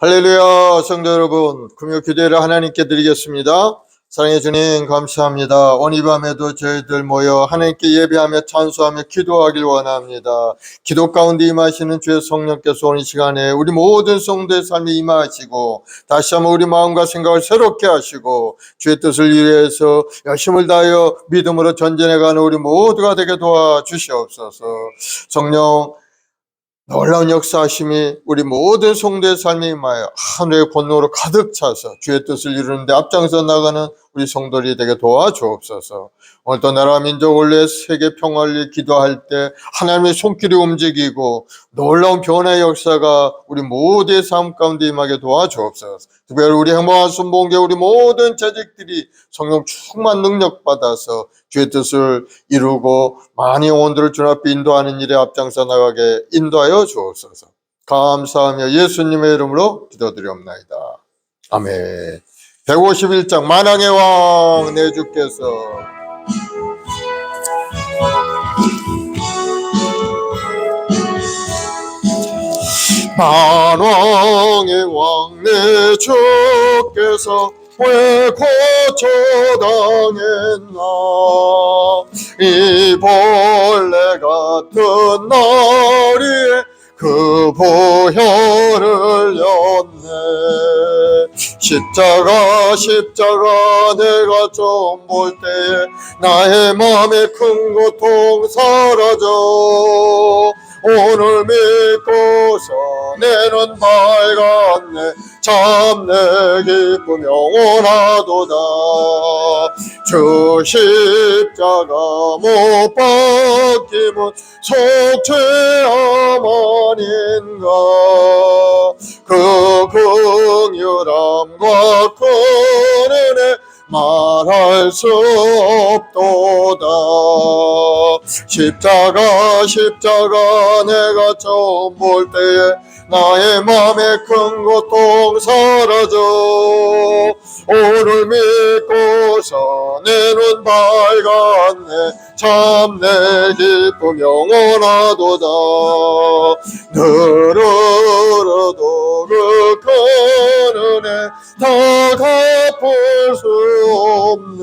할렐루야. 성도 여러분, 금요 기도를 하나님께 드리겠습니다. 사랑해 주님 감사합니다. 오늘 이 밤에도 저희들 모여 하나님께 예배하며 찬송하며 기도하길 원합니다. 기도 가운데 임하시는 주의 성령께서 오늘 시간에 우리 모든 성도의 삶에 임하시고 다시 한번 우리 마음과 생각을 새롭게 하시고 주의 뜻을 위해서 열심을 다하여 믿음으로 전진해가는 우리 모두가 되게 도와주시옵소서. 성령 놀라운 역사하심이 우리 모든 성도의 삶에 임하여 하늘의 권능으로 가득 차서 주의 뜻을 이루는데 앞장서 나가는 우리 성도들이 되게 도와주옵소서. 오늘도 나라 민족 원래 세계 평화를 위해 기도할 때 하나님의 손길이 움직이고 놀라운 변화의 역사가 우리 모두의 삶 가운데 임하게 도와주옵소서. 특별히 우리 행복한 순복음교회 우리 모든 재직들이 성령 충만 능력 받아서 주의 뜻을 이루고 많은 영혼들을 주 앞에 인도하는 일에 앞장서 나가게 인도하여 주옵소서. 감사하며 예수님의 이름으로 기도드리옵나이다. 아멘. 151장 만왕의 왕 내 주께서 만왕의 왕 내 주께서 왜 고쳐당했나 이 벌레 같은 날에 그 보혈을 였네. 십자가 내가 좀 볼 때에 나의 마음의 큰 고통 사라져 오늘 믿고서 내 눈 밝았네. 참 내 기쁨 영원하도다. 주 십자가 못 박힘은 속죄함 아닌가. 그 긍휼함과 그 은혜 말할 수 없도다. 십자가 내가 처음 볼 때에 나의 맘에 큰 고통 사라져 오늘 믿고서 내 눈 밝았네. 참 내 기쁨 영원하도다. 늘어도 그 큰 은혜 다 갚을 수 없네.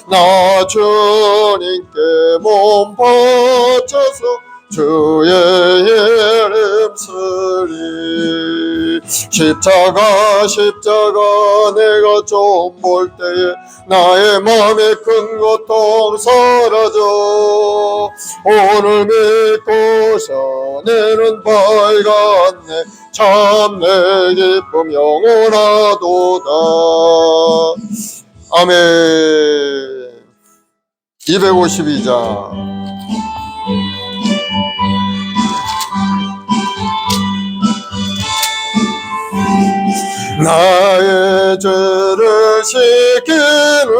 나 주님께 몸 바쳐서 주의 이름 쓰리. 십자가 내가 좀 볼 때에 나의 마음에 큰 고통 사라져 오늘 믿고서 내 눈 밝았네. 참 내 기쁨 영원하도다. 아멘. 252장 나의 죄를 씻기는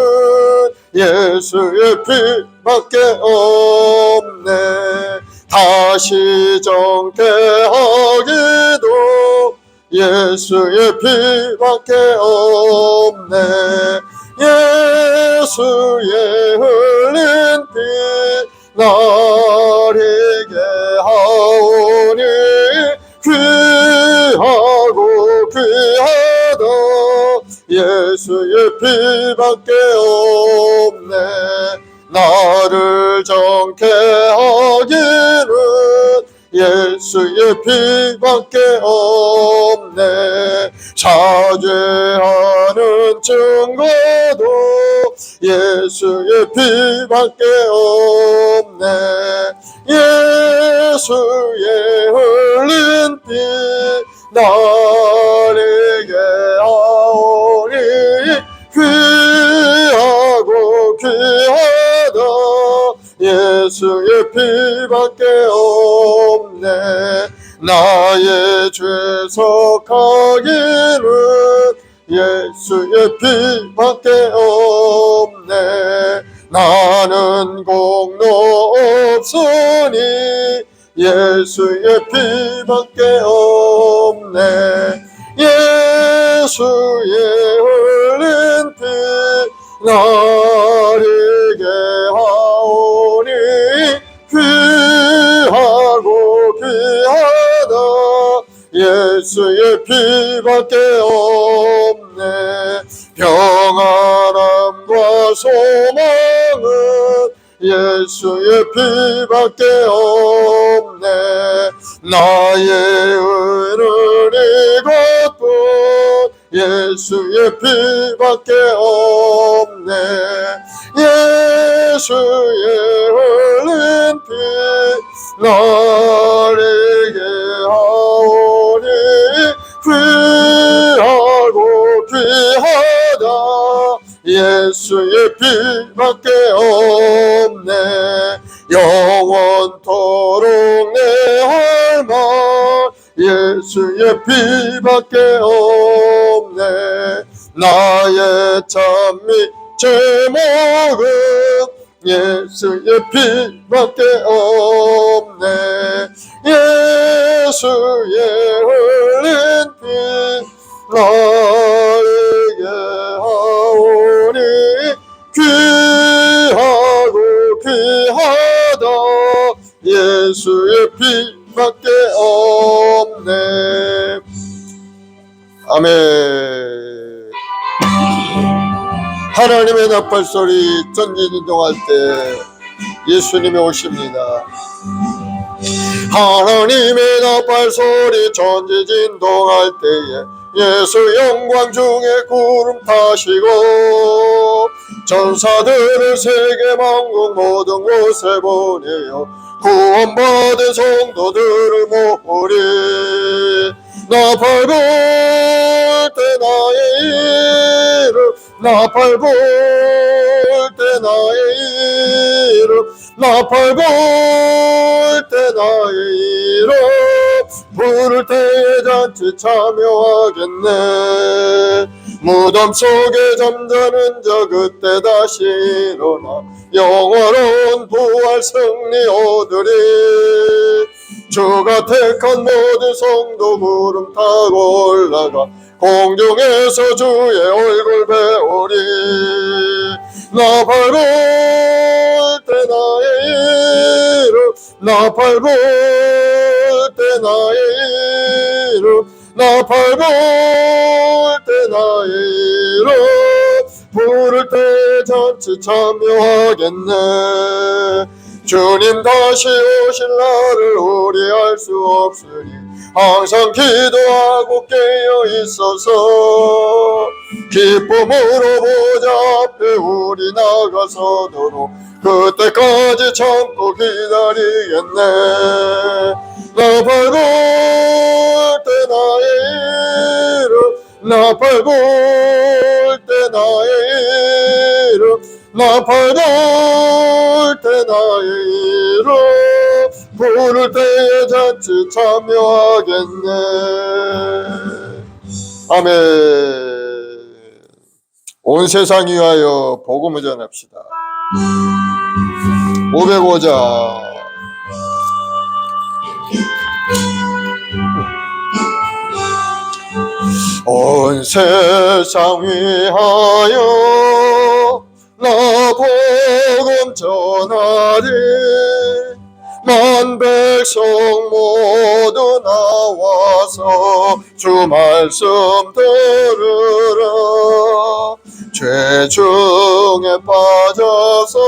예수의 피밖에 없네. 다시 정케하기도 예수의 피밖에 없네. 예수의 흘린 피 나리게 하오니 귀하고 귀하다. 예수의 피밖에 없네. 나를 정케 하기는 예수의 피밖에 없네. 사죄하는 증거도 예수의 피밖에 없네. 예수의 흘린 피 나리게 하오니 귀하고 귀하다. 예수의 피밖에 없네. 나의 죄 속하기는 예수의 피밖에 없네. 나는 공로 없으니 예수의 피밖에 없네. 예수의 흘린 피 나리게 하오니 귀하고 귀하다. 예수의 피밖에 없네. 평안함과 소망은 예수의 피밖에 없네. 나의 의는 이것뿐 예수의 피밖에 없네. 예수의 흘린 피 나에게 하오니 귀하고 귀하다. 예수의 피밖에 없네. 영원토록 내 할 말 예수의 피밖에 없네. 나의 찬미 제목은 예수의 피밖에 없네. 예수의 흘린 피 나에게 하오니 귀하고 귀하다. 예수의 피밖에 없네. 아멘. 하나님의 나팔소리 전진이동할 때 예수님이 오십니다. 하나님의 나팔소리 전지진동할 때에 예수 영광 중에 구름 타시고 전사들을 세계 만국 모든 곳에 보내어 구원받은 성도들을 모으리. 나팔 불 때 나의 이름 나팔 불 때 나의 이름 나팔 불 때 나의 이름 부를 때에 잔치 참여하겠네. 무덤 속에 잠자는 자 그때 다시 일어나 영원한 부활 승리 얻으리. 주가 택한 모든 성도 구름 타고 올라가 공중에서 주의 얼굴 배우리. 나팔 불 때 나의 이름 나팔 불 때 나의 이름 나팔 불 때 나의 이름 부를 때 잔치 참여하겠네. 주님 다시 오실 날을 우리 알 수 없으니 항상 기도하고 깨어 있어서 기쁨으로 보좌 앞에 우리 나가서도록 그때까지 참고 기다리겠네. 나팔 불 때 나의 이름 나팔 불 때 나의 이름 나팔 불 때 나의 이름 부를 때에 잔치 참여하겠네. 아멘. 온 세상 위하여 복음을 전합시다. 505자. 온 세상 위하여 나 복음 전하리. 만 백성 모두 나와서 주 말씀 들으라. 죄 중에 빠져서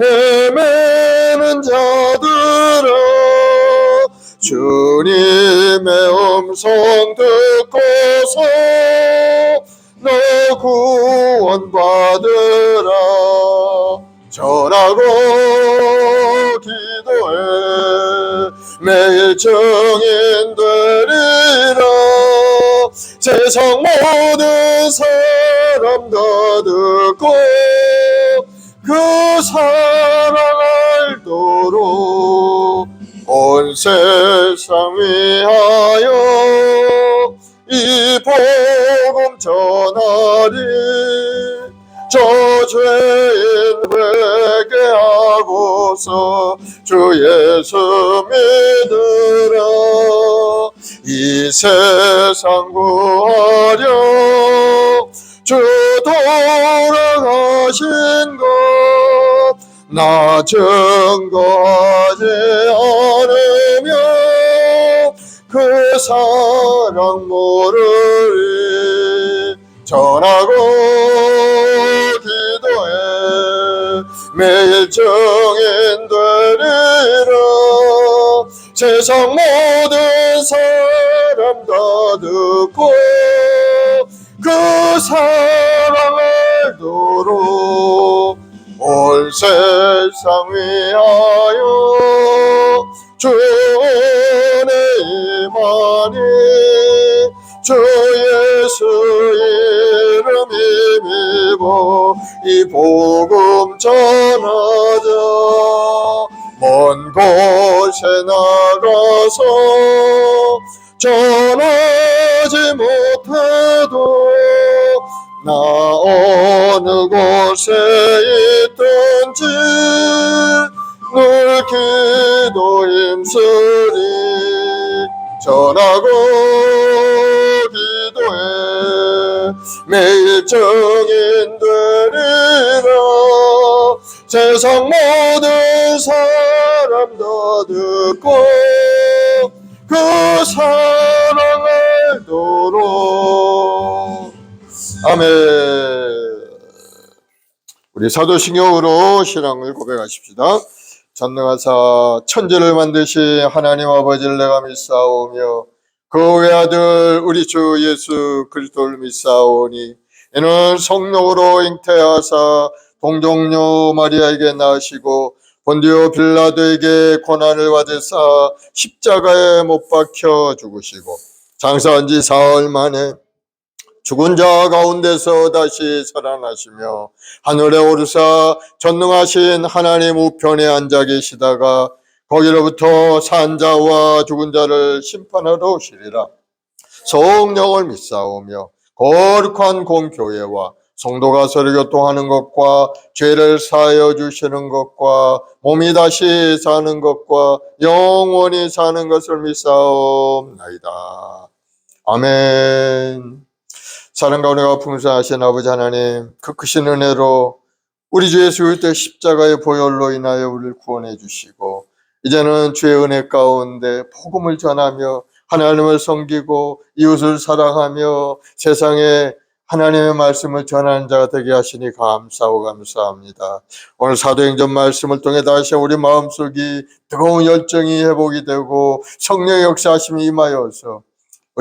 헤매는 자들아 주님의 음성 듣고서 너 구원받으라. 전하고 기도해 매일 증인 되리라. 세상 모든 사람 다 듣고 그 사랑 알도록 온 세상 위하여 이 복음 전하리. 저 죄인 회개하고서 주 예수 믿으라. 이 세상 구하려 주 돌아가신 것 나 증거하지 않으면 그 사랑 모르리 전하고 기도해 매일 증인 되리라 세상 모든 사람 다 듣고 그 사랑 알도록 온 세상 위하여 주 은혜 임하니 주 예수 이름 힘입어 이 복음 전하자 먼 곳에 나가서 전하지 못해도 나 어느 곳에 있든지 늘 기도 힘쓰리 전하고 기도해 매일 증인 되리라 세상 모든 사람 다 듣고 그 사랑 알도록 아멘. 우리 사도신경으로 신앙을 고백하십시다. 전능하사 천지를 만드신 하나님 아버지를 내가 믿사오며 그 외아들 우리 주 예수 그리스도를 믿사오니 이는 성령으로 잉태하사 동정녀 마리아에게 낳으시고 본디오 빌라도에게 고난을 받으사 십자가에 못 박혀 죽으시고 장사한 지 사흘 만에 죽은 자 가운데서 다시 살아나시며 하늘에 오르사 전능하신 하나님 우편에 앉아 계시다가 거기로부터 산 자와 죽은 자를 심판하러 오시리라. 성령을 믿사오며 거룩한 공교회와 성도가 서로 교통하는 것과 죄를 사하여 주시는 것과 몸이 다시 사는 것과 영원히 사는 것을 믿사옵나이다. 아멘. 사랑과 은혜가 풍성하신 아버지 하나님, 그 크신 은혜로 우리 주 예수 그리스도의 십자가의 보혈로 인하여 우리를 구원해 주시고 이제는 주의 은혜 가운데 복음을 전하며 하나님을 섬기고 이웃을 사랑하며 세상에 하나님의 말씀을 전하는 자가 되게 하시니 감사하고 감사합니다. 오늘 사도행전 말씀을 통해 다시 우리 마음속이 뜨거운 열정이 회복이 되고 성령의 역사하심이 임하여서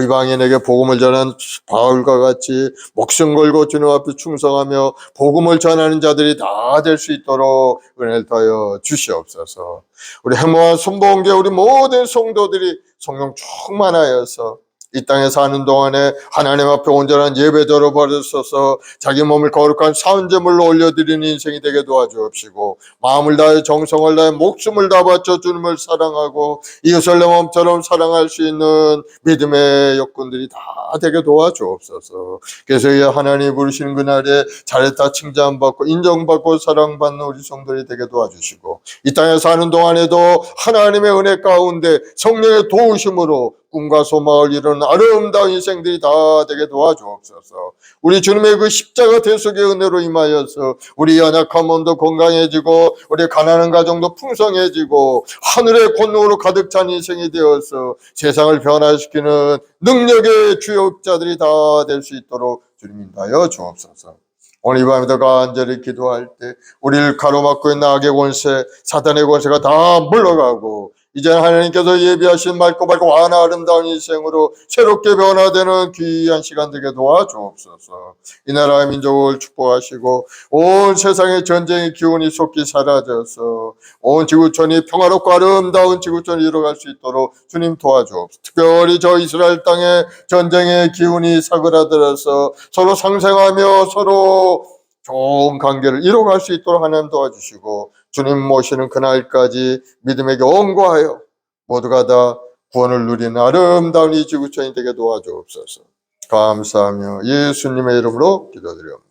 이방인에게 복음을 전한 바울과 같이 목숨 걸고 주님 앞에 충성하며 복음을 전하는 자들이 다 될 수 있도록 은혜를 더하여 주시옵소서. 우리 행복한 순복음교회 우리 모든 성도들이 성령 충만하여서 이 땅에 사는 동안에 하나님 앞에 온전한 예배자로 버려서서 자기 몸을 거룩한 사은제물로 올려드리는 인생이 되게 도와주옵시고 마음을 다해 정성을 다해 목숨을 다 바쳐 주님을 사랑하고 이웃을 내 몸처럼 사랑할 수 있는 믿음의 여건들이 다 되게 도와주옵소서. 그래서 이 하나님 부르시는 그날에 잘했다 칭찬받고 인정받고 사랑받는 우리 성도들이 되게 도와주시고 이 땅에 사는 동안에도 하나님의 은혜 가운데 성령의 도우심으로 꿈과 소망을 이루는 아름다운 인생들이 다 되게 도와주옵소서. 우리 주님의 그 십자가 대속의 은혜로 임하여서 우리 연약한 몸도 건강해지고 우리 가난한 가정도 풍성해지고 하늘의 권능으로 가득 찬 인생이 되어서 세상을 변화시키는 능력의 주역자들이 다 될 수 있도록 주님 인도하여 주옵소서. 오늘 이 밤에도 간절히 기도할 때 우리를 가로막고 있는 악의 권세, 사탄의 권세가 다 물러가고 이제는 하나님께서 예비하신 맑고 완화 아름다운 인생으로 새롭게 변화되는 귀한 시간 되게 도와주옵소서. 이 나라의 민족을 축복하시고 온 세상의 전쟁의 기운이 속히 사라져서 온 지구촌이 평화롭고 아름다운 지구촌을 이뤄갈 수 있도록 주님 도와주옵소서. 특별히 저 이스라엘 땅에 전쟁의 기운이 사그라들어서 서로 상생하며 서로 좋은 관계를 이뤄갈 수 있도록 하나님 도와주시고 주님 모시는 그날까지 믿음에 견고하여 모두가 다 구원을 누리는 아름다운 이 지구촌이 되게 도와주옵소서. 감사하며 예수님의 이름으로 기도드리옵나이다.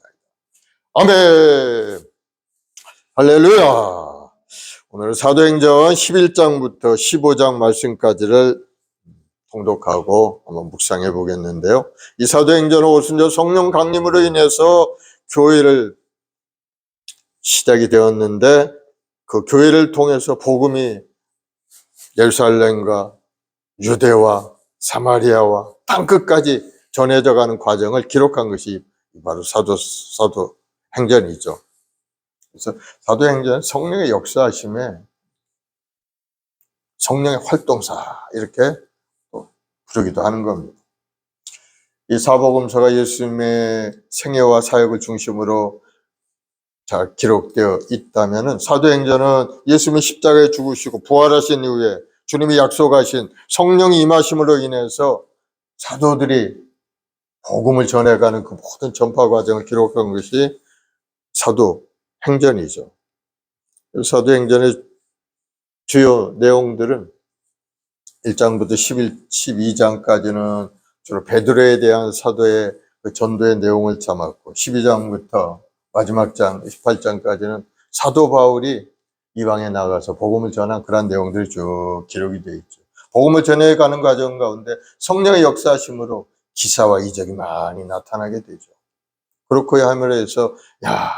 아멘. 할렐루야. 오늘 사도행전 11장부터 15장 말씀까지를 통독하고 한번 묵상해 보겠는데요. 이 사도행전은 오순절 성령 강림으로 인해서 교회를 시작이 되었는데 그 교회를 통해서 복음이 예루살렘과 유대와 사마리아와 땅끝까지 전해져 가는 과정을 기록한 것이 바로 사도행전이죠. 그래서 사도행전 성령의 역사하심에 성령의 활동사 이렇게 부르기도 하는 겁니다. 이 사복음서가 예수님의 생애와 사역을 중심으로 잘 기록되어 있다면 사도행전은 예수님이 십자가에 죽으시고 부활하신 이후에 주님이 약속하신 성령이 임하심으로 인해서 사도들이 복음을 전해가는 그 모든 전파 과정을 기록한 것이 사도행전이죠. 사도행전의 주요 내용들은 1장부터 12장까지는 주로 베드로에 대한 사도의 그 전도의 내용을 담았고 12장부터 마지막 장 18장까지는 사도 바울이 이방에 나가서 복음을 전한 그런 내용들이 쭉 기록이 되어 있죠. 복음을 전해가는 과정 가운데 성령의 역사하심으로 기사와 이적이 많이 나타나게 되죠. 그렇고야 함으로 해서 야,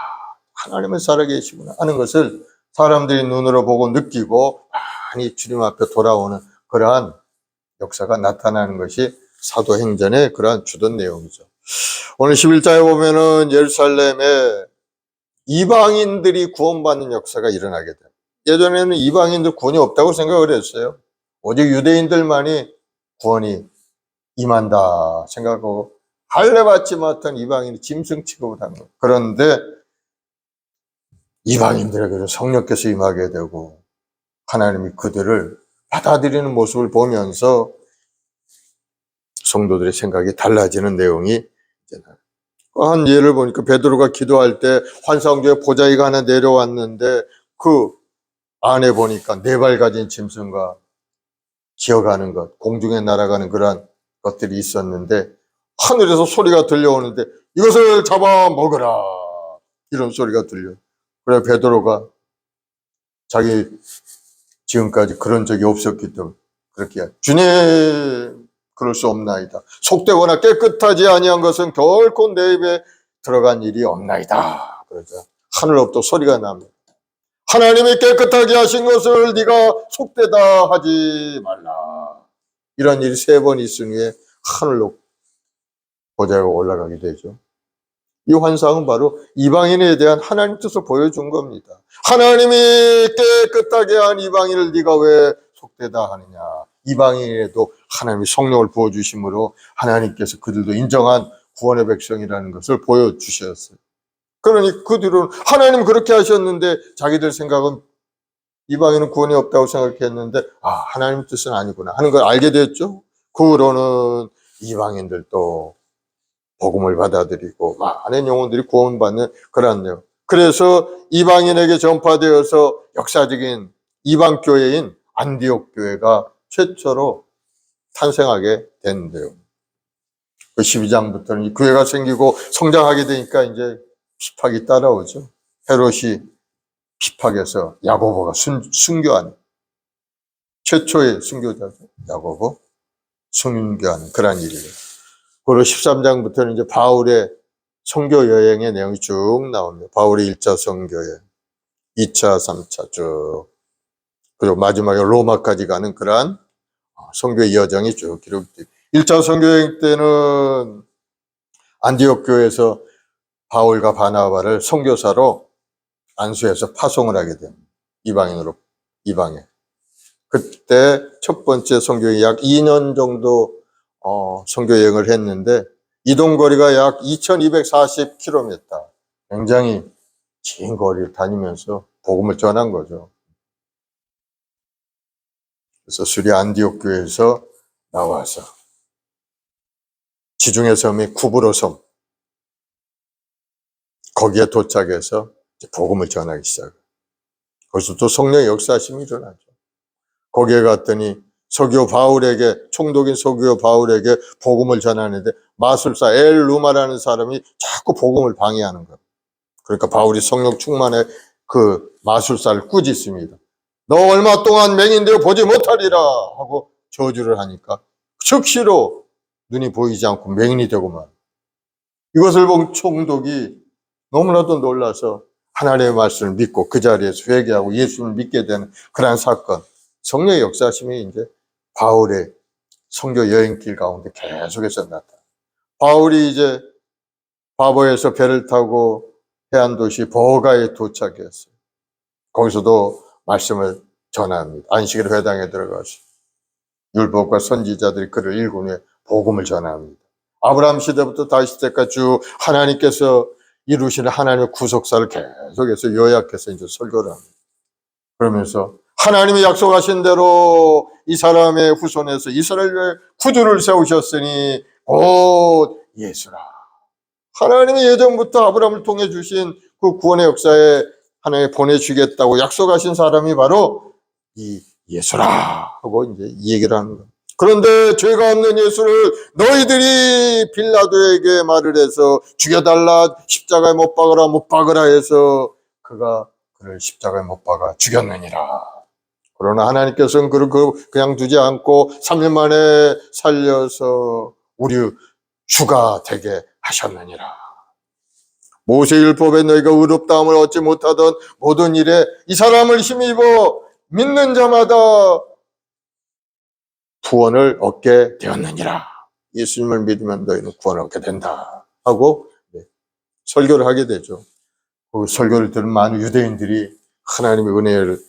하나님은 살아계시구나 하는 것을 사람들이 눈으로 보고 느끼고 많이 주님 앞에 돌아오는 그러한 역사가 나타나는 것이 사도행전의 그러한 주된 내용이죠. 오늘 11장에 보면은 예루살렘에 이방인들이 구원받는 역사가 일어나게 돼요. 예전에는 이방인들 구원이 없다고 생각을 했어요. 오직 유대인들만이 구원이 임한다 생각하고 할례받지 못한 이방인이 짐승 취급을 하는 거예요. 그런데 이방인들에게도 성령께서 임하게 되고 하나님이 그들을 받아들이는 모습을 보면서 성도들의 생각이 달라지는 내용이 한 예를 보니까 베드로가 기도할 때 환상적인 보자기가 하나 내려왔는데 그 안에 보니까 4발 가진 짐승과 기어가는 것, 공중에 날아가는 그러한 것들이 있었는데 하늘에서 소리가 들려오는데 이것을 잡아 먹으라 이런 소리가 들려요. 그래 베드로가 자기 지금까지 그런 적이 없었기 때문에 그렇게 주님 그럴 수 없나이다. 속되거나 깨끗하지 아니한 것은 결코 내 입에 들어간 일이 없나이다. 그러죠. 하늘로부터 소리가 납니다. 하나님이 깨끗하게 하신 것을 네가 속되다 하지 말라. 이런 일이 3번 있은 후에 하늘로 보자기가 올라가게 되죠. 이 환상은 바로 이방인에 대한 하나님 뜻을 보여준 겁니다. 하나님이 깨끗하게 한 이방인을 네가 왜 속되다 하느냐. 이방인에도 하나님이 성령을 부어주심으로 하나님께서 그들도 인정한 구원의 백성이라는 것을 보여주셨어요. 그러니 그 뒤로는 하나님 그렇게 하셨는데 자기들 생각은 이방인은 구원이 없다고 생각했는데 하나님 뜻은 아니구나 하는 걸 알게 됐죠. 그 후로는 이방인들도 복음을 받아들이고 많은 영혼들이 구원받는 그런 내용. 그래서 이방인에게 전파되어서 역사적인 이방교회인 안디옥 교회가 최초로 탄생하게 됐는데요. 그 12장부터는 이 교회가 생기고 성장하게 되니까 이제 핍박이 따라오죠. 헤롯이 핍박해서 야고보가 순교하는 최초의 순교자죠. 야고보 순교하는 그런 일이에요. 그리고 13장부터는 이제 바울의 선교 여행의 내용이 쭉 나옵니다. 바울의 1차 선교 여행, 2차, 3차 쭉. 그리고 마지막에 로마까지 가는 그러한 선교의 여정이 쭉 기록돼요. 1차 선교 여행 때는 안디옥 교회에서 바울과 바나바를 선교사로 안수해서 파송을 하게 됩니다. 이방에. 그때 첫 번째 선교여행 약 2년 정도 선교여행을 했는데 이동거리가 약 2240km. 굉장히 긴 거리를 다니면서 복음을 전한 거죠. 그래서 수리 안디옥 교회에서 나와서 지중해 섬이 쿠브로 섬 거기에 도착해서 복음을 전하기 시작해요. 거기서 또 성령의 역사하심이 일어나죠. 거기에 갔더니 서기오 바울에게 총독인 서기오 바울에게 복음을 전하는데 마술사 엘루마라는 사람이 자꾸 복음을 방해하는 거예요. 그러니까 바울이 성령 충만에 그 마술사를 꾸짖습니다. 너 얼마 동안 맹인되어 보지 못하리라 하고 저주를 하니까 즉시로 눈이 보이지 않고 맹인이 되고만. 이것을 본 총독이 너무나도 놀라서 하나님의 말씀을 믿고 그 자리에서 회개하고 예수를 믿게 되는 그러한 사건. 성령의 역사심이 이제 바울의 선교 여행길 가운데 계속해서 나타나. 바울이 이제 바보에서 배를 타고 해안 도시 버가에 도착했어요. 거기서도 말씀을 전합니다. 안식일 회당에 들어가서 율법과 선지자들이 그를 읽은 후에 복음을 전합니다. 아브라함 시대부터 다윗 때까지 쭉 하나님께서 이루시는 하나님의 구속사를 계속해서 요약해서 이제 설교를 합니다. 그러면서 하나님이 약속하신 대로 이 사람의 후손에서 이스라엘의 구주를 세우셨으니 곧 예수라. 하나님이 예전부터 아브라함을 통해 주신 그 구원의 역사에 하나님 보내주겠다고 약속하신 사람이 바로 이 예수라 하고 이제 이 얘기를 하는 거예요. 그런데 죄가 없는 예수를 너희들이 빌라도에게 말을 해서 죽여달라, 십자가에 못 박으라, 못 박으라 해서 그가 그를 십자가에 못 박아 죽였느니라. 그러나 하나님께서는 그를 그냥 두지 않고 3년 만에 살려서 우리 주가 되게 하셨느니라. 모세율법에 너희가 의롭다함을 얻지 못하던 모든 일에 이 사람을 힘입어 믿는 자마다 구원을 얻게 되었느니라. 예수님을 믿으면 너희는 구원을 얻게 된다 하고 설교를 하게 되죠. 그 설교를 들은 많은 유대인들이 하나님의 은혜를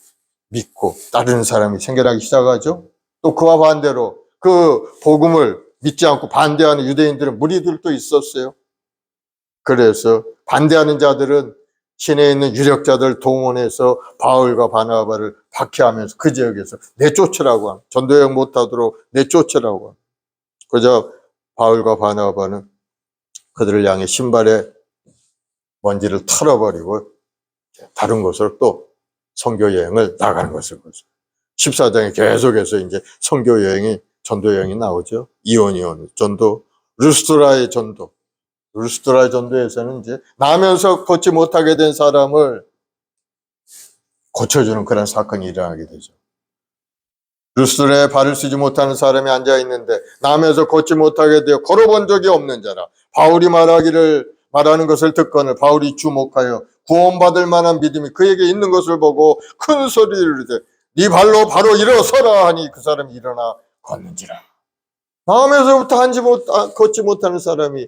믿고 따르는 사람이 생겨나기 시작하죠. 또 그와 반대로 그 복음을 믿지 않고 반대하는 유대인들은 무리들도 있었어요. 그래서 반대하는 자들은 시내에 있는 유력자들 동원해서 바울과 바나바를 박해하면서 그 지역에서 내쫓으라고 합니다. 전도여행 못하도록 내쫓으라고 합니다. 그저 바울과 바나바는 그들을 향해 신발에 먼지를 털어버리고 다른 곳으로 또 선교여행을 나가는 것을 보죠. 14장에 계속해서 이제 선교여행이, 전도여행이 나오죠. 이오니온 전도, 루스드라의 전도. 루스드라 전도에서는 이제 나면서 걷지 못하게 된 사람을 고쳐주는 그런 사건이 일어나게 되죠. 루스드라에 발을 쓰지 못하는 사람이 앉아 있는데 나면서 걷지 못하게 되어 걸어본 적이 없는 자라. 바울이 말하는 것을 듣거늘 바울이 주목하여 구원받을 만한 믿음이 그에게 있는 것을 보고 큰 소리를 이르되 네 발로 바로 일어서라 하니 그 사람이 일어나 걷는지라. 나면서부터 걷지 못하는 사람이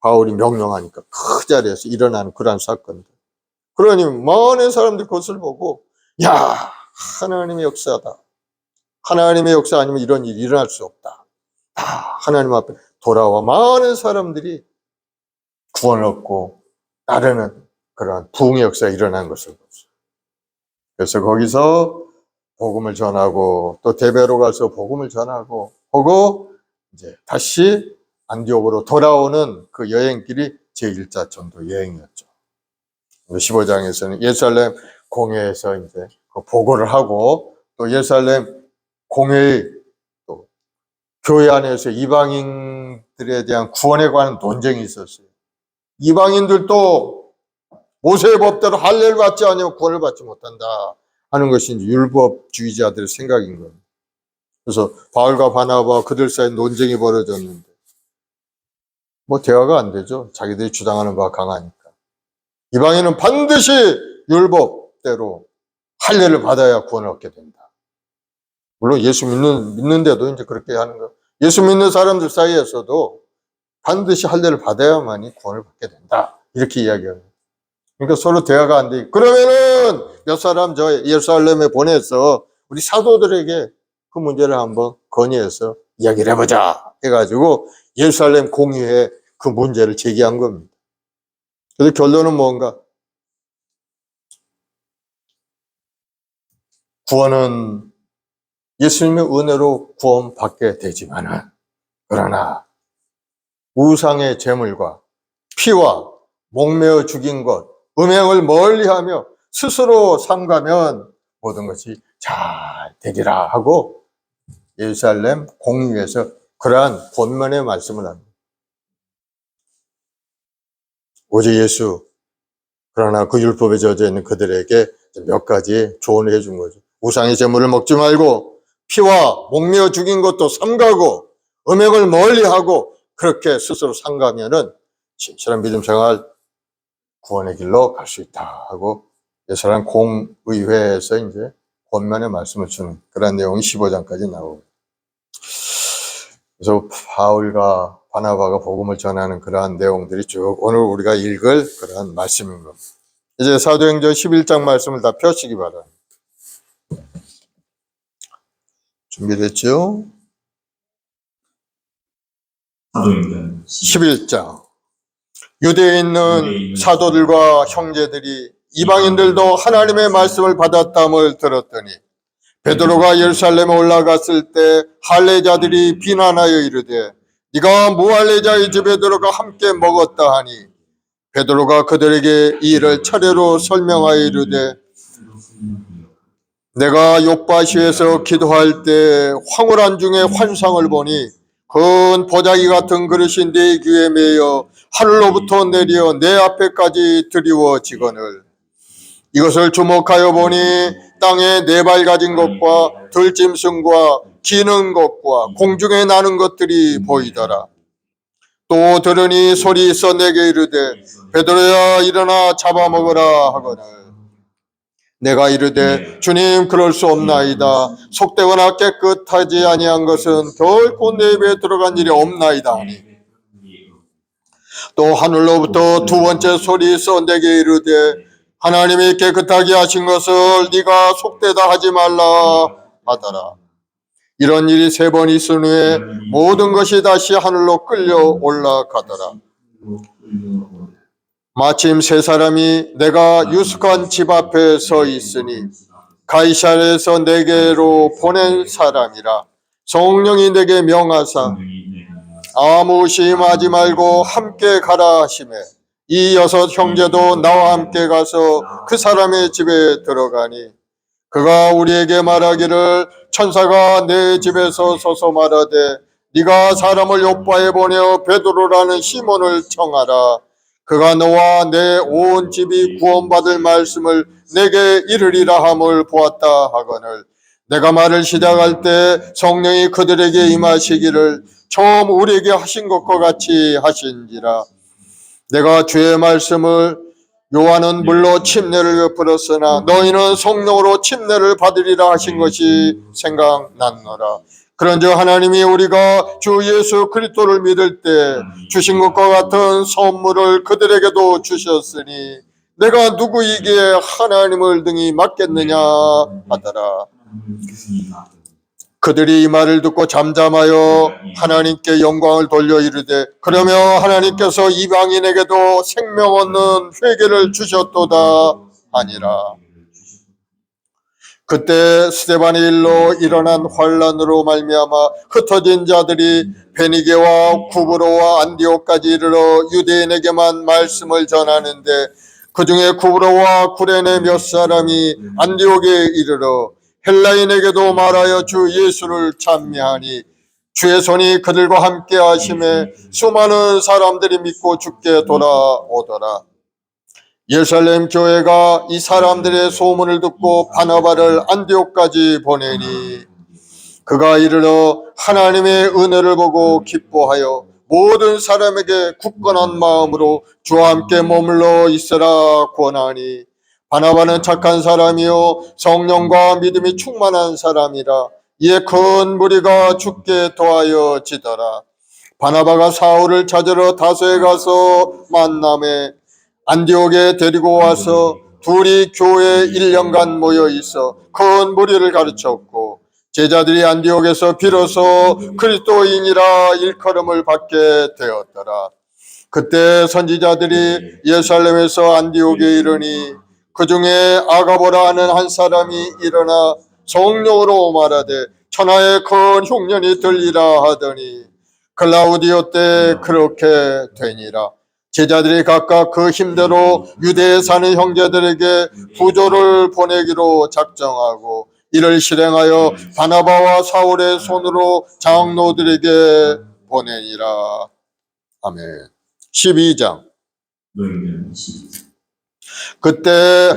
바울이 명령하니까 그 자리에서 일어나는 그러한 사건들. 그러니 많은 사람들이 그것을 보고 야, 하나님의 역사다. 하나님의 역사 아니면 이런 일이 일어날 수 없다. 다 하나님 앞에 돌아와 많은 사람들이 구원을 얻고 따르는 그러한 부흥의 역사가 일어난 것을 보죠. 그래서 거기서 복음을 전하고 또 데베로 가서 복음을 전하고 하고 이제 다시 안디옥으로 돌아오는 그 여행길이 제1차 전도 여행이었죠. 15장에서는 예루살렘 공회에서 이제 그 보고를 하고 또 예루살렘 공회의 또 교회 안에서 이방인들에 대한 구원에 관한 논쟁이 있었어요. 이방인들도 모세의 법대로 할례를 받지 않으면 구원을 받지 못한다 하는 것이 이제 율법주의자들의 생각인 겁니다. 그래서 바울과 바나바와 그들 사이에 논쟁이 벌어졌는데 뭐 대화가 안 되죠. 자기들이 주장하는 바가 강하니까. 이방인은 반드시 율법대로 할례를 받아야 구원을 얻게 된다. 물론 예수 믿는데도 이제 그렇게 하는 거. 예수 믿는 사람들 사이에서도 반드시 할례를 받아야만이 구원을 받게 된다. 이렇게 이야기합니다. 그러니까 서로 대화가 안 돼. 그러면은 몇 사람 저 예루살렘에 보내서 우리 사도들에게 그 문제를 한번 건의해서 이야기를 해보자 해가지고 예루살렘 공의회에 그 문제를 제기한 겁니다. 그래서 결론은 뭔가? 구원은 예수님의 은혜로 구원받게 되지만은 그러나 우상의 제물과 피와 목매어 죽인 것, 음행을 멀리하며 스스로 삼가면 모든 것이 잘 되리라 하고 예루살렘 공의회에서 그러한 권면의 말씀을 합니다. 오직 예수, 그러나 그 율법에 젖어 있는 그들에게 몇 가지 조언을 해준 거죠. 우상의 제물을 먹지 말고 피와 목매어 죽인 것도 삼가고 음행을 멀리하고 그렇게 스스로 삼가면은 진실한 믿음 생활 구원의 길로 갈 수 있다 하고 예루살렘 공의회에서 이제 권면의 말씀을 주는 그런 내용이 15장까지 나오고 그래서 바울과 바나바가 복음을 전하는 그러한 내용들이 쭉 오늘 우리가 읽을 그러한 말씀인 겁니다. 이제 사도행전 11장 말씀을 다 펴시기 바랍니다. 준비됐죠? 사도행전 11장. 유대에 있는 사도들과 형제들이 이방인들도 하나님의 말씀을 받았담을 들었더니 베드로가 예루살렘에 올라갔을 때 할례자들이 비난하여 이르되 네가 무할례자의 집에 들어가 함께 먹었다 하니 베드로가 그들에게 이 일을 차례로 설명하여 이르되 내가 요바시에서 기도할 때 황홀한 중에 환상을 보니 큰 보자기 같은 그릇이 내 귀에 매여 하늘로부터 내려 내 앞에까지 드리워지거늘 이것을 주목하여 보니 땅에 네 발 가진 것과 들짐승과 기는 것과 공중에 나는 것들이 보이더라. 또 들으니 소리 있어 내게 이르되 베드로야 일어나 잡아먹으라 하거늘 내가 이르되 주님 그럴 수 없나이다. 속되거나 깨끗하지 아니한 것은 결코 내 입에 들어간 일이 없나이다 하니 또 하늘로부터 두 번째 소리 있어 내게 이르되 하나님이 깨끗하게 하신 것을 네가 속되다 하지 말라 하더라. 이런 일이 세 번 있은 후에 모든 것이 다시 하늘로 끌려 올라가더라. 마침 세 사람이 내가 유숙한 집 앞에 서 있으니 가이사랴에서 내게로 보낸 사람이라. 성령이 내게 명하사 아무 의심하지 말고 함께 가라 하시매 이 여섯 형제도 나와 함께 가서 그 사람의 집에 들어가니 그가 우리에게 말하기를 천사가 내 집에서 서서 말하되 네가 사람을 요바에 보내어 베드로라는 시몬을 청하라. 그가 너와 내 온 집이 구원받을 말씀을 내게 이르리라 함을 보았다 하거늘 내가 말을 시작할 때 성령이 그들에게 임하시기를 처음 우리에게 하신 것과 같이 하신지라. 내가 주의 말씀을 요한은 물로 침례를 베풀었으나 너희는 성령으로 침례를 받으리라 하신 것이 생각났노라. 그런즉 하나님이 우리가 주 예수 그리스도를 믿을 때 주신 것과 같은 선물을 그들에게도 주셨으니 내가 누구에게 하나님을 등이 맡겠느냐 하더라. 그들이 이 말을 듣고 잠잠하여 하나님께 영광을 돌려 이르되 그러며 하나님께서 이방인에게도 생명 얻는 회개를 주셨도다 하니라. 그때 스데반의 일로 일어난 환란으로 말미암아 흩어진 자들이 베니게와 구브로와 안디옥까지 이르러 유대인에게만 말씀을 전하는데 그 중에 구브로와 구레네 몇 사람이 안디옥에 이르러 헬라인에게도 말하여 주 예수를 찬미하니 주의 손이 그들과 함께 하심에 수많은 사람들이 믿고 주께 돌아오더라. 예루살렘 교회가 이 사람들의 소문을 듣고 바나바를 안디옥까지 보내니 그가 이르러 하나님의 은혜를 보고 기뻐하여 모든 사람에게 굳건한 마음으로 주와 함께 머물러 있으라 권하니 바나바는 착한 사람이요 성령과 믿음이 충만한 사람이라. 이에 큰 무리가 주께 도하여 지더라. 바나바가 사울을 찾으러 다소에 가서 만남에 안디옥에 데리고 와서 둘이 교회에 1년간 모여 있어 큰 무리를 가르쳤고 제자들이 안디옥에서 비로소 그리스도인이라 일컬음을 받게 되었더라. 그때 선지자들이 예루살렘에서 안디옥에 이르니 그 중에 아가보라 하는 한 사람이 일어나 성령으로 말하되 천하에 큰 흉년이 들리라 하더니 클라우디오 때 그렇게 되니라. 제자들이 각각 그 힘대로 유대에 사는 형제들에게 부조를 보내기로 작정하고 이를 실행하여 바나바와 사울의 손으로 장로들에게 보내니라. 아멘. 12장. 그때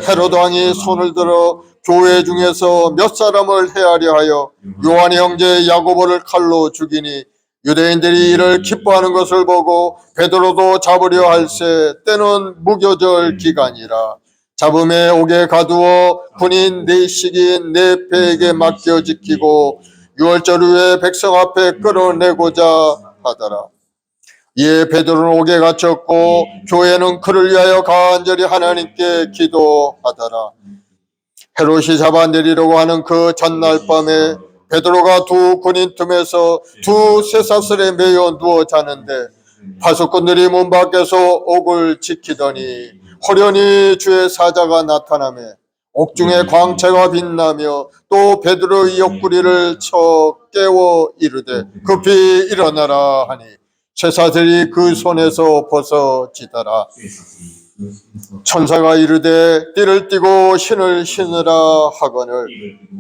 헤로드 왕이 손을 들어 교회 중에서 몇 사람을 헤아려 하여 요한의 형제 야고보를 칼로 죽이니 유대인들이 이를 기뻐하는 것을 보고 베드로도 잡으려 할세 때는 무교절 기간이라. 잡음에 옥에 가두어 군인 네 식인 네 패에게 맡겨 지키고 유월절 후에 백성 앞에 끌어내고자 하더라. 이에 베드로는 옥에 갇혔고 교회는 그를 위하여 간절히 하나님께 기도하더라. 헤롯이 잡아내리려고 하는 그 전날 밤에 베드로가 두 군인 틈에서 두 쇠사슬에 매여 누워 자는데 파수꾼들이 문 밖에서 옥을 지키더니 호련히 주의 사자가 나타나며 옥중에 광채가 빛나며 또 베드로의 옆구리를 쳐 깨워 이르되 급히 일어나라 하니 쇠사슬이 그 손에서 벗어지더라. 천사가 이르되 띠를 띠고 신을 신으라 하거늘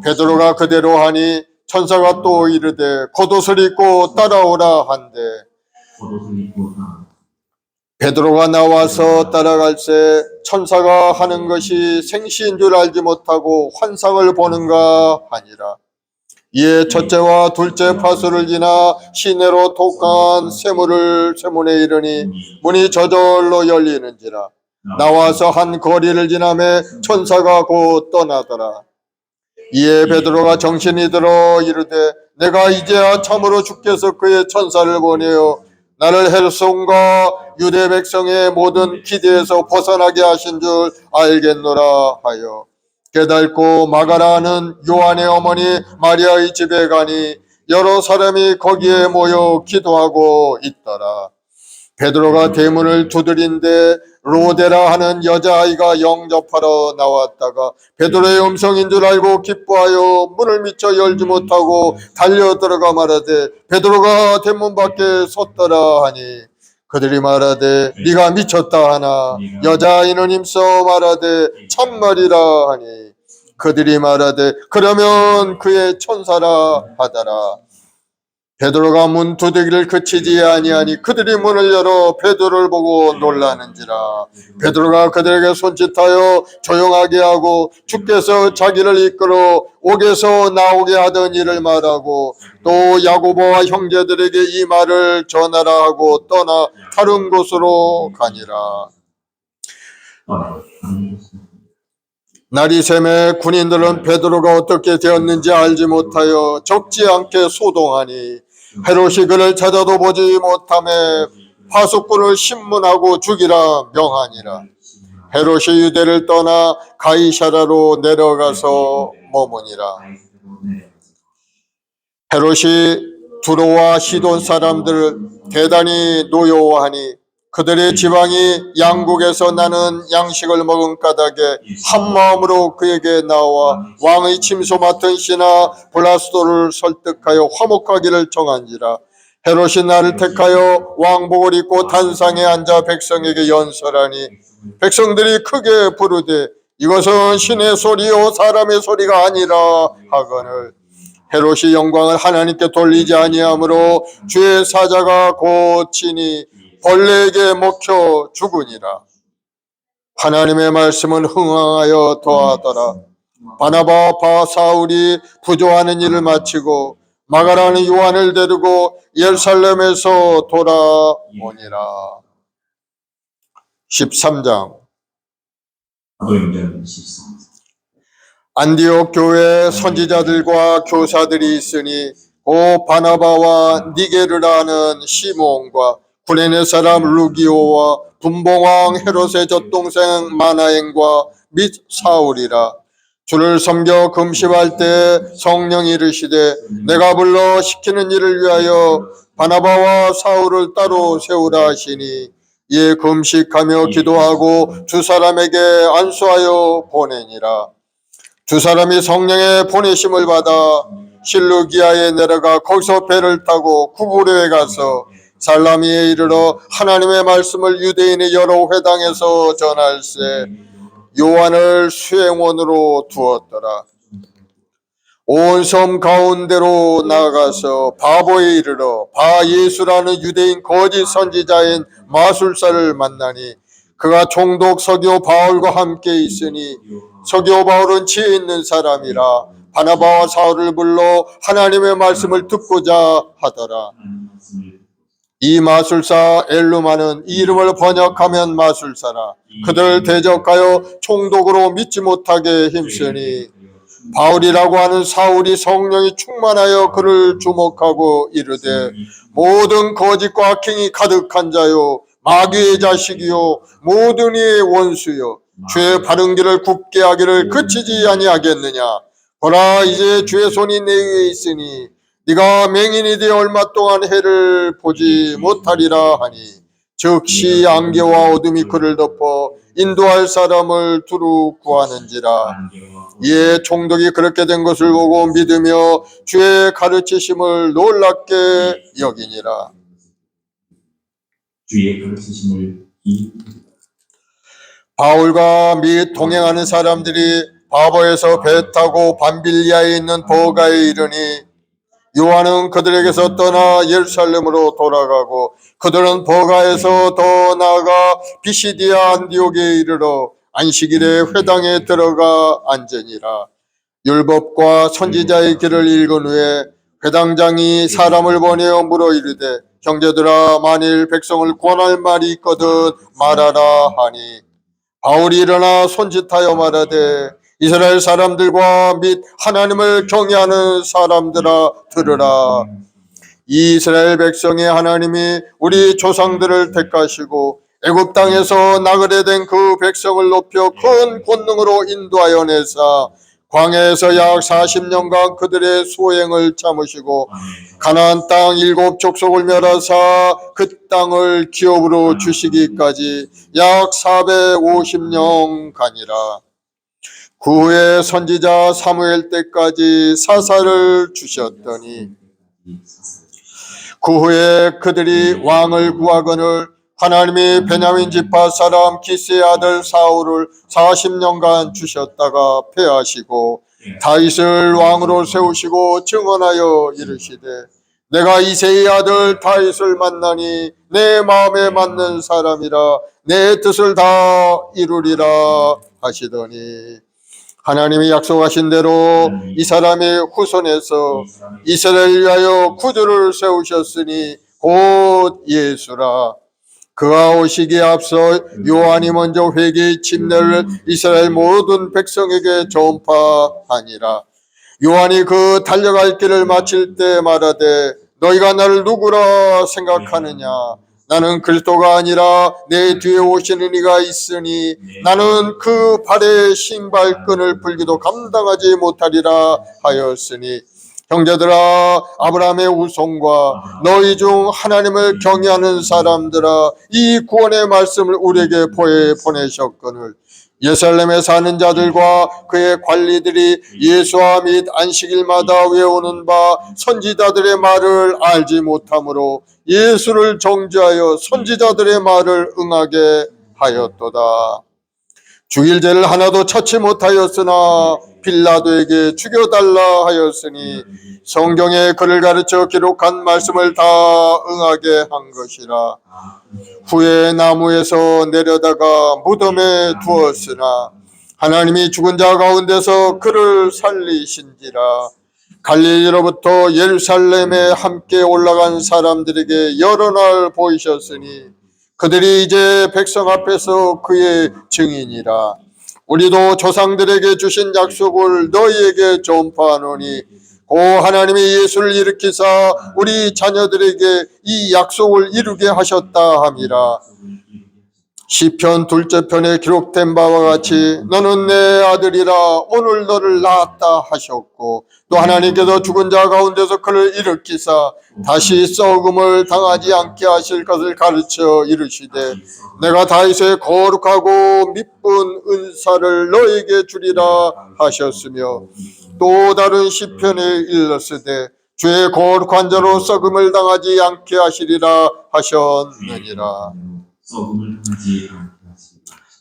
베드로가 그대로 하니 천사가 또 이르되 겉옷을 입고 따라오라 한대 베드로가 나와서 따라갈새 천사가 하는 것이 생시인 줄 알지 못하고 환상을 보는가 하니라. 이에 첫째와 둘째 파수를 지나 시내로 독한 세문에 이르니 문이 저절로 열리는지라. 나와서 한 거리를 지나매 천사가 곧 떠나더라. 이에 베드로가 정신이 들어 이르되 내가 이제야 참으로 주께서 그의 천사를 보내어 나를 헤롯과 유대 백성의 모든 기대에서 벗어나게 하신 줄 알겠노라 하여 깨닫고 마가라는 요한의 어머니 마리아의 집에 가니 여러 사람이 거기에 모여 기도하고 있더라. 베드로가 대문을 두드린데 로데라 하는 여자아이가 영접하러 나왔다가 베드로의 음성인 줄 알고 기뻐하여 문을 미처 열지 못하고 달려 들어가 말하되 베드로가 대문 밖에 섰더라 하니 그들이 말하되 네가 미쳤다 하나 여자아이는 힘써 말하되 참말이라 하니 그들이 말하되 그러면 그의 천사라 하더라. 베드로가 문 두드기를 그치지 아니하니 그들이 문을 열어 베드로를 보고 놀라는지라. 베드로가 그들에게 손짓하여 조용하게 하고 주께서 자기를 이끌어 옥에서 나오게 하던 일을 말하고 또 야고보와 형제들에게 이 말을 전하라 하고 떠나 다른 곳으로 가니라. 날이 새매 군인들은 베드로가 어떻게 되었는지 알지 못하여 적지 않게 소동하니 헤롯이 그를 찾아도 보지 못하며 파수꾼을 신문하고 죽이라 명하니라. 헤롯이 유대를 떠나 가이사라로 내려가서 머무니라. 헤롯이 두로와 시돈 사람들을 대단히 노여워하니 그들의 지방이 양국에서 나는 양식을 먹은 까닭에 한 마음으로 그에게 나와 왕의 침소 맡은 시나 블라스도를 설득하여 화목하기를 정한지라. 헤롯이 나를 택하여 왕복을 입고 단상에 앉아 백성에게 연설하니 백성들이 크게 부르되 이것은 신의 소리요 사람의 소리가 아니라 하거늘 헤롯이 영광을 하나님께 돌리지 아니하므로 주의 사자가 곧 친히 벌레에게 먹혀 죽으니라. 하나님의 말씀은 흥황하여 더하더라. 바나바와 바사울이 부조하는 일을 마치고 마가라는 요한을 데리고 예루살렘에서 돌아오니라. 13장 사도행전 13장. 안디옥 교회 선지자들과 교사들이 있으니 오 바나바와 니게르라는 시몬과 구레네 사람 루기오와 분봉왕 헤롯의 젖동생 마나행과 및 사울이라. 주를 섬겨 금식할 때 성령이 이르시되 내가 불러 시키는 일을 위하여 바나바와 사울을 따로 세우라 하시니 이에 금식하며 기도하고 두 사람에게 안수하여 보내니라. 두 사람이 성령의 보내심을 받아 실루기아에 내려가 거기서 배를 타고 구브로에 가서 살라미에 이르러 하나님의 말씀을 유대인의 여러 회당에서 전할세 요한을 수행원으로 두었더라. 온 섬 가운데로 나가서 바보에 이르러 바예수라는 유대인 거짓 선지자인 마술사를 만나니 그가 총독 서기오 바울과 함께 있으니 서기오 바울은 지혜 있는 사람이라 바나바와 사울을 불러 하나님의 말씀을 듣고자 하더라. 이 마술사 엘루마는 이 이름을 번역하면 마술사라. 그들을 대적하여 총독으로 믿지 못하게 힘쓰니 바울이라고 하는 사울이 성령이 충만하여 그를 주목하고 이르되 모든 거짓과 악행이 가득한 자요 마귀의 자식이요 모든 이의 원수요 주의 바른 길을 굳게 하기를 그치지 아니하겠느냐. 보라 이제 주의 손이 내 위에 있으니 네가 맹인이 되어 얼마 동안 해를 보지 못하리라 하니 즉시 안개와 어둠이 그를 덮어 인도할 사람을 두루 구하는지라. 이에 총독이 그렇게 된 것을 보고 믿으며 주의 가르치심을 놀랍게 여기니라. 주의 가르치심을 바울과 및 동행하는 사람들이 바보에서 배 타고 밤빌리아에 있는 버가에 이르니 요한은 그들에게서 떠나 예루살렘으로 돌아가고 그들은 버가에서 더 나아가 비시디아 안디옥에 이르러 안식일에 회당에 들어가 앉으니라. 율법과 선지자의 길을 읽은 후에 회당장이 사람을 보내어 물어 이르되 형제들아 만일 백성을 구원할 말이 있거든 말하라 하니 바울이 일어나 손짓하여 말하되 이스라엘 사람들과 및 하나님을 경외하는 사람들아 들으라. 이스라엘 백성의 하나님이 우리 조상들을 택하시고 애굽 땅에서 나그네 된 그 백성을 높여 큰 권능으로 인도하여 내사 광야에서 약 40년간 그들의 소행을 참으시고 가나안 땅 7 족속을 멸하사 그 땅을 기업으로 주시기까지 약 450년간이라. 그 후에 선지자 사무엘 때까지 사사를 주셨더니 그 후에 그들이 왕을 구하거늘 하나님이 베냐민 지파 사람 기스의 아들 사울을 40년간 주셨다가 패하시고 다윗을 왕으로 세우시고 증언하여 이르시되 내가 이새의 아들 다윗을 만나니 내 마음에 맞는 사람이라 내 뜻을 다 이루리라 하시더니 하나님이 약속하신 대로 이 사람의 후손에서 이스라엘을 위하여 구주를 세우셨으니 곧 예수라. 그가 오시기에 앞서 요한이 먼저 회개의 침례를 이스라엘 모든 백성에게 전파하니라. 요한이 그 달려갈 길을 마칠 때 말하되 너희가 나를 누구라 생각하느냐. 나는 그리스도가 아니라 내 뒤에 오시는 이가 있으니 나는 그 발의 신발끈을 풀기도 감당하지 못하리라 하였으니 형제들아 아브라함의 후손과 너희 중 하나님을 경외하는 사람들아 이 구원의 말씀을 우리에게 보내셨거늘 예루살렘에 사는 자들과 그의 관리들이 예수와 및 안식일마다 외우는 바 선지자들의 말을 알지 못하므로 예수를 정죄하여 선지자들의 말을 응하게 하였도다. 죽일 죄를 하나도 찾지 못하였으나 빌라도에게 죽여달라 하였으니 성경에 그를 가르쳐 기록한 말씀을 다 응하게 한 것이라. 후에 나무에서 내려다가 무덤에 두었으나 하나님이 죽은 자 가운데서 그를 살리신지라. 갈릴리로부터 예루살렘에 함께 올라간 사람들에게 여러 날 보이셨으니 그들이 이제 백성 앞에서 그의 증인이라. 우리도 조상들에게 주신 약속을 너희에게 전파하노니 고 하나님이 예수를 일으키사 우리 자녀들에게 이 약속을 이루게 하셨다 함이라. 시편 2째 편에 기록된 바와 같이 너는 내 아들이라 오늘 너를 낳았다 하셨고 또 하나님께서 죽은 자 가운데서 그를 일으키사 다시 썩음을 당하지 않게 하실 것을 가르쳐 이르시되 내가 다윗의 거룩하고 미쁜 은사를 너에게 주리라 하셨으며 또 다른 시편에 일렀으되 주의 거룩한 자로 썩음을 당하지 않게 하시리라 하셨느니라.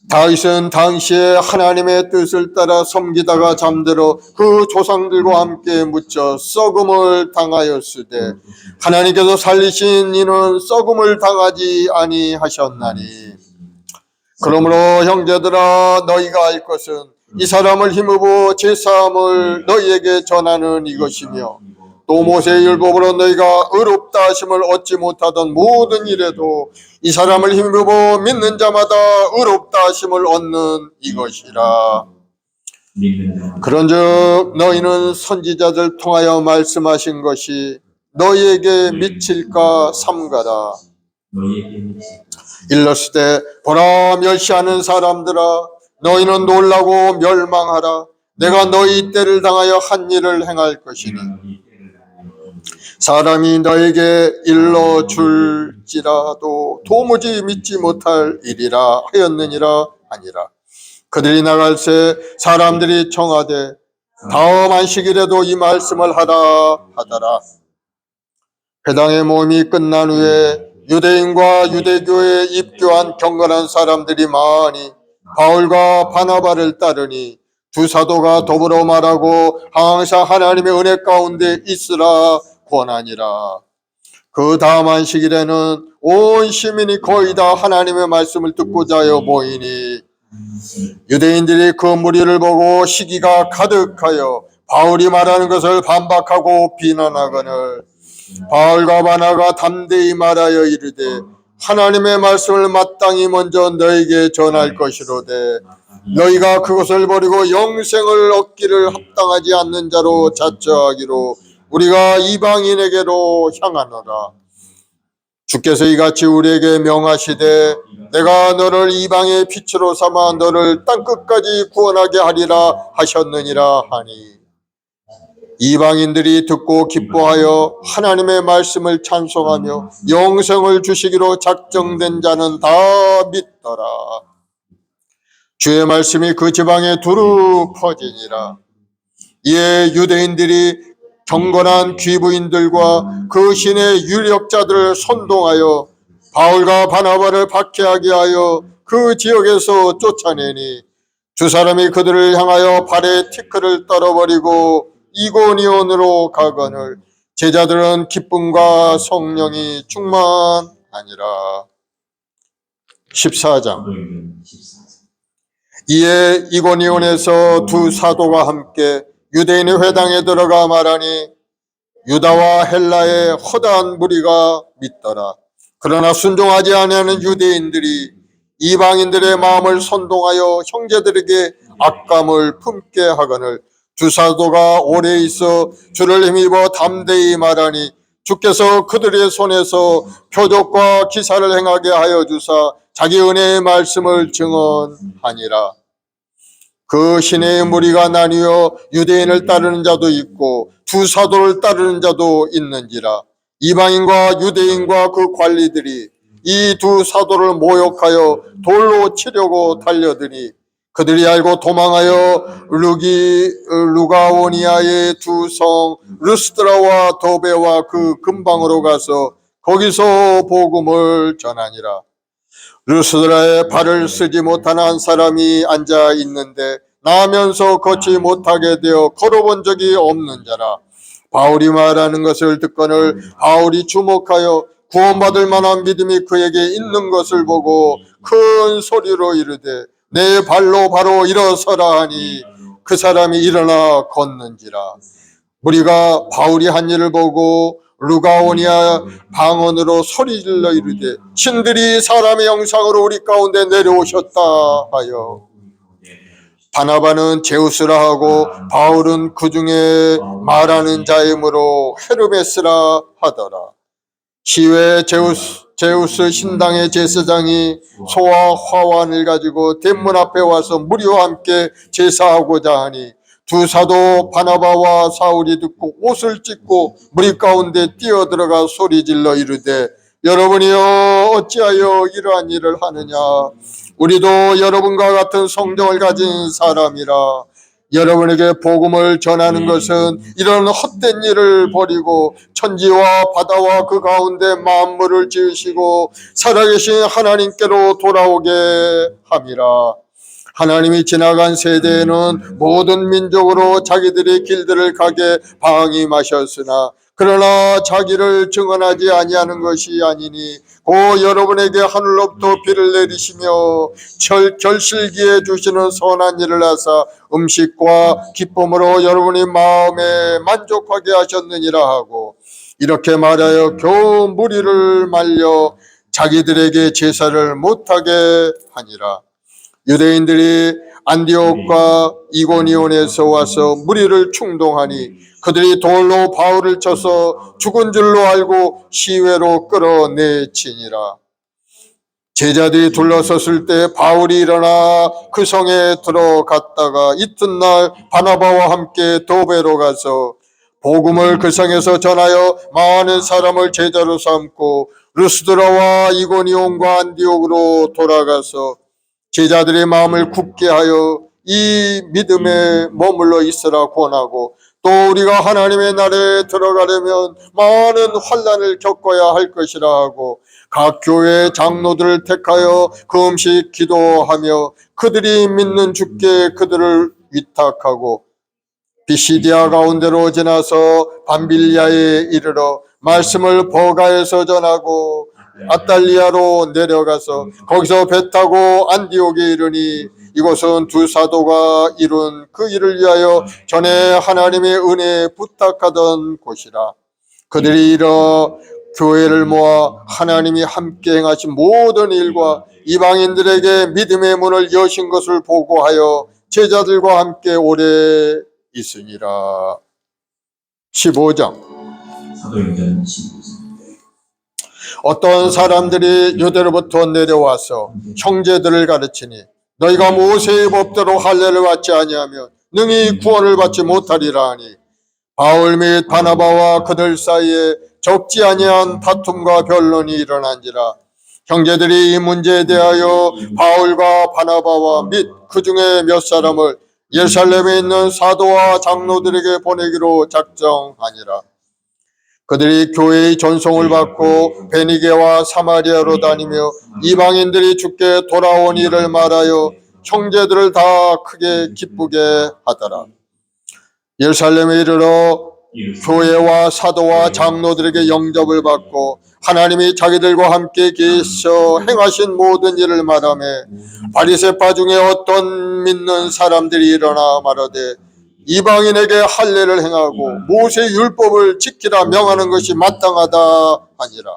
다윗은 당시에 하나님의 뜻을 따라 섬기다가 잠들어 그 조상들과 함께 묻혀 썩음을 당하였으되 하나님께서 살리신 이는 썩음을 당하지 아니하셨나니. 그러므로 형제들아 너희가 알 것은 이 사람을 힘입어 제사함을 너희에게 전하는 이것이며 또 모세의 율법으로 너희가 의롭다 하심을 얻지 못하던 모든 일에도 이 사람을 힘입어 믿는 자마다 의롭다 하심을 얻는 이것이라. 믿는 자는 그런즉 너희는 선지자들 통하여 말씀하신 것이 너희에게 미칠까 삼가라. 너희에게 미칠까 일렀을 때 보라 멸시하는 사람들아 너희는 놀라고 멸망하라. 내가 너희 때를 당하여 한 일을 행할 것이니 내가 너희 때를 당하여 사람이 너에게 일러줄지라도 도무지 믿지 못할 일이라 하였느니라 하니라. 그들이 나갈새 사람들이 청하되 다음 안식일에도 이 말씀을 하라 하더라. 회당의 모임이 끝난 후에 유대인과 유대교에 입교한 경건한 사람들이 많이 바울과 바나바를 따르니 두 사도가 더불어 말하고 항상 하나님의 은혜 가운데 있으라 권하니라. 그 다음 안식일에는 온 시민이 거의 다 하나님의 말씀을 듣고자 하여 모이니 유대인들이 그 무리를 보고 시기가 가득하여 바울이 말하는 것을 반박하고 비난하거늘 바울과 바나가 담대히 말하여 이르되 하나님의 말씀을 마땅히 먼저 너에게 전할 것이로되 너희가 그것을 버리고 영생을 얻기를 합당하지 않는 자로 자처하기로 우리가 이방인에게로 향하노라. 주께서 이같이 우리에게 명하시되 내가 너를 이방의 빛으로 삼아 너를 땅끝까지 구원하게 하리라 하셨느니라 하니 이방인들이 듣고 기뻐하여 하나님의 말씀을 찬송하며 영생을 주시기로 작정된 자는 다 믿더라. 주의 말씀이 그 지방에 두루 퍼지니라. 이에 유대인들이 경건한 귀부인들과 그 신의 유력자들을 선동하여 바울과 바나바를 박해하게 하여 그 지역에서 쫓아내니 두 사람이 그들을 향하여 발에 티끌을 떨어버리고 이고니온으로 가거늘 제자들은 기쁨과 성령이 충만하니라. 14장. 사도행전 14장 이에 이고니온에서 두 사도가 함께 유대인의 회당에 들어가 말하니 유다와 헬라의 허다한 무리가 믿더라. 그러나 순종하지 아니하는 유대인들이 이방인들의 마음을 선동하여 형제들에게 악감을 품게 하거늘 두 사도가 오래 있어 주를 힘입어 담대히 말하니 주께서 그들의 손에서 표적과 기사를 행하게 하여 주사 자기 은혜의 말씀을 증언하니라. 그 신의 무리가 나뉘어 유대인을 따르는 자도 있고 두 사도를 따르는 자도 있는지라. 이방인과 유대인과 그 관리들이 이 두 사도를 모욕하여 돌로 치려고 달려드니 그들이 알고 도망하여 루가오니아의 두 성 루스드라와 도베와 그 근방으로 가서 거기서 복음을 전하니라. 루스드라에 발을 쓰지 못한 한 사람이 앉아 있는데 나면서 걷지 못하게 되어 걸어본 적이 없는 자라. 바울이 말하는 것을 듣거늘 바울이 주목하여 구원받을 만한 믿음이 그에게 있는 것을 보고 큰 소리로 이르되 내 발로 바로 일어서라 하니 그 사람이 일어나 걷는지라. 무리가 바울이 한 일을 보고 루가오니아 방언으로 소리질러 이르되 신들이 사람의 형상으로 우리 가운데 내려오셨다 하여 바나바는 제우스라 하고 바울은 그 중에 말하는 자이므로 헤르메스라 하더라. 시외 제우스 신당의 제사장이 소와 화환을 가지고 대문 앞에 와서 무리와 함께 제사하고자 하니 두 사도 바나바와 사울이 듣고 옷을 찢고 무리 가운데 뛰어들어가 소리질러 이르되 여러분이여 어찌하여 이러한 일을 하느냐. 우리도 여러분과 같은 성정을 가진 사람이라. 여러분에게 복음을 전하는 것은 이런 헛된 일을 버리고 천지와 바다와 그 가운데 만물을 지으시고 살아계신 하나님께로 돌아오게 함이라. 하나님이 지나간 세대에는 모든 민족으로 자기들의 길들을 가게 방임하셨으나 그러나 자기를 증언하지 아니하는 것이 아니니 고 여러분에게 하늘로부터 비를 내리시며 결실기에 주시는 선한 일을 하사 음식과 기쁨으로 여러분의 마음에 만족하게 하셨느니라 하고 이렇게 말하여 겨우 무리를 말려 자기들에게 제사를 못하게 하니라. 유대인들이 안디옥과 이고니온에서 와서 무리를 충동하니 그들이 돌로 바울을 쳐서 죽은 줄로 알고 시외로 끌어내치니라. 제자들이 둘러섰을 때 바울이 일어나 그 성에 들어갔다가 이튿날 바나바와 함께 도베로 가서 복음을 그 성에서 전하여 많은 사람을 제자로 삼고 루스드라와 이고니온과 안디옥으로 돌아가서 제자들의 마음을 굳게 하여 이 믿음에 머물러 있으라 권하고, 또 우리가 하나님의 나라에 들어가려면 많은 환난을 겪어야 할 것이라 하고 각 교회 장로들을 택하여 금식 기도하며 그들이 믿는 주께 그들을 위탁하고 비시디아 가운데로 지나서 밤빌리아에 이르러 말씀을 버가에서 전하고 아달리아로 내려가서 거기서 배 타고 안디옥에 이르니 이곳은 두 사도가 이룬 그 일을 위하여 전에 하나님의 은혜에 부탁하던 곳이라. 그들이 이르러 교회를 모아 하나님이 함께 행하신 모든 일과 이방인들에게 믿음의 문을 여신 것을 보고하여 제자들과 함께 오래 있으니라. 15장. 사도행전 15장. 어떤 사람들이 유대로부터 내려와서 형제들을 가르치니 너희가 모세의 법대로 할례를 받지 아니하면 능히 구원을 받지 못하리라 하니 바울 및 바나바와 그들 사이에 적지 아니한 다툼과 변론이 일어난지라. 형제들이 이 문제에 대하여 바울과 바나바와 및 그 중에 몇 사람을 예루살렘에 있는 사도와 장로들에게 보내기로 작정하니라. 그들이 교회의 전송을 받고 베니게와 사마리아로 다니며 이방인들이 주께 돌아온 일을 말하여 형제들을 다 크게 기쁘게 하더라. 예루살렘에 이르러 교회와 사도와 장로들에게 영접을 받고 하나님이 자기들과 함께 계셔 행하신 모든 일을 말하며 바리새파 중에 어떤 믿는 사람들이 일어나 말하되 이방인에게 할례를 행하고 모세 율법을 지키라 명하는 것이 마땅하다 하니라.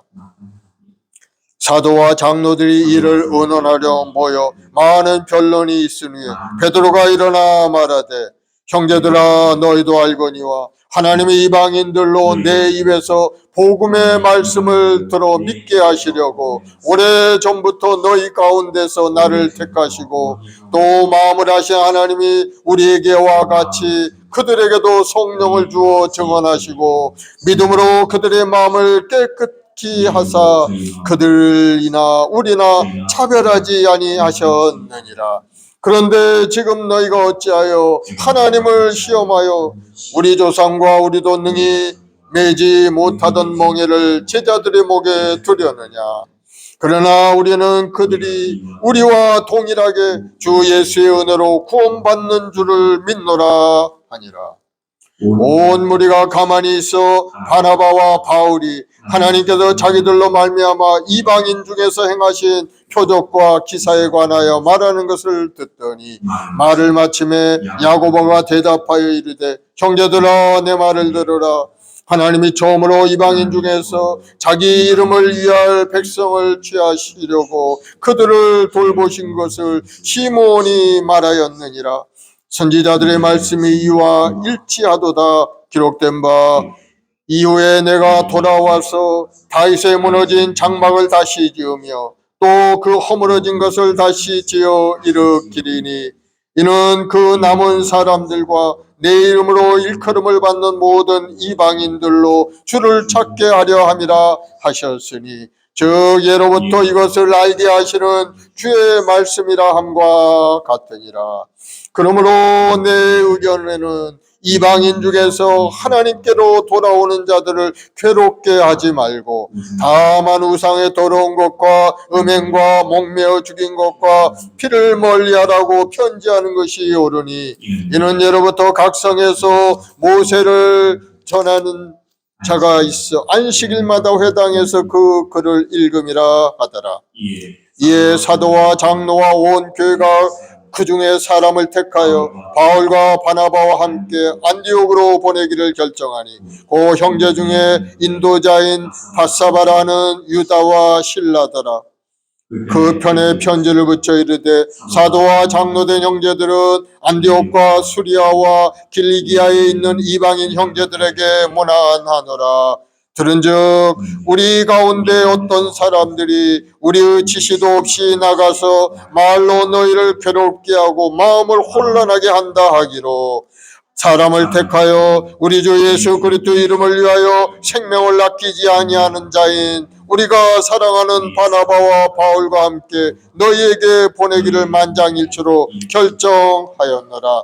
사도와 장로들이 이를 의논하려 모여 많은 변론이 있으니 베드로가 일어나 말하되 형제들아 너희도 알거니와 하나님이 이방인들로 내 입에서 복음의 말씀을 들어 믿게 하시려고 오래전부터 너희 가운데서 나를 택하시고 또 마음을 하신 하나님이 우리에게와 같이 그들에게도 성령을 주어 증언하시고 믿음으로 그들의 마음을 깨끗히 하사 그들이나 우리나 차별하지 아니하셨느니라. 그런데 지금 너희가 어찌하여 하나님을 시험하여 우리 조상과 우리도 능히 매지 못하던 멍에를 제자들의 목에 두려느냐. 그러나 우리는 그들이 우리와 동일하게 주 예수의 은혜로 구원받는 줄을 믿노라 하니라. 온 무리가 가만히 있어 바나바와 바울이 하나님께서 자기들로 말미암아 이방인 중에서 행하신 표적과 기사에 관하여 말하는 것을 듣더니 말을 마침에 야고보가 대답하여 이르되 형제들아 내 말을 들으라. 하나님이 처음으로 이방인 중에서 자기 이름을 위할 백성을 취하시려고 그들을 돌보신 것을 시몬이 말하였느니라. 선지자들의 말씀이 이와 일치하도다. 기록된 바 이후에 내가 돌아와서 다윗의 무너진 장막을 다시 지으며 또 그 허물어진 것을 다시 지어 일으키리니 이는 그 남은 사람들과 내 이름으로 일컬음을 받는 모든 이방인들로 주를 찾게 하려 함이라 하셨으니 즉 예로부터 이것을 알게 하시는 주의 말씀이라 함과 같으니라. 그러므로 내 의견에는 이방인 중에서 하나님께로 돌아오는 자들을 괴롭게 하지 말고 다만 우상의 더러운 것과 음행과 목매어 죽인 것과 피를 멀리하라고 편지하는 것이 옳으니 이는 예로부터 각 성에서 모세를 전하는 자가 있어 안식일마다 회당에서 그 글을 읽음이라 하더라. 이에 사도와 장로와 온 교회가 그 중에 사람을 택하여 바울과 바나바와 함께 안디옥으로 보내기를 결정하니 그 형제 중에 인도자인 바사바라는 유다와 실라더라. 그 편에 편지를 붙여 이르되 사도와 장로된 형제들은 안디옥과 수리아와 길리기아에 있는 이방인 형제들에게 문안하노라. 들은즉 우리 가운데 어떤 사람들이 우리의 지시도 없이 나가서 말로 너희를 괴롭게 하고 마음을 혼란하게 한다 하기로 사람을 택하여 우리 주 예수 그리스도 이름을 위하여 생명을 아끼지 아니하는 자인 우리가 사랑하는 바나바와 바울과 함께 너희에게 보내기를 만장일치로 결정하였노라.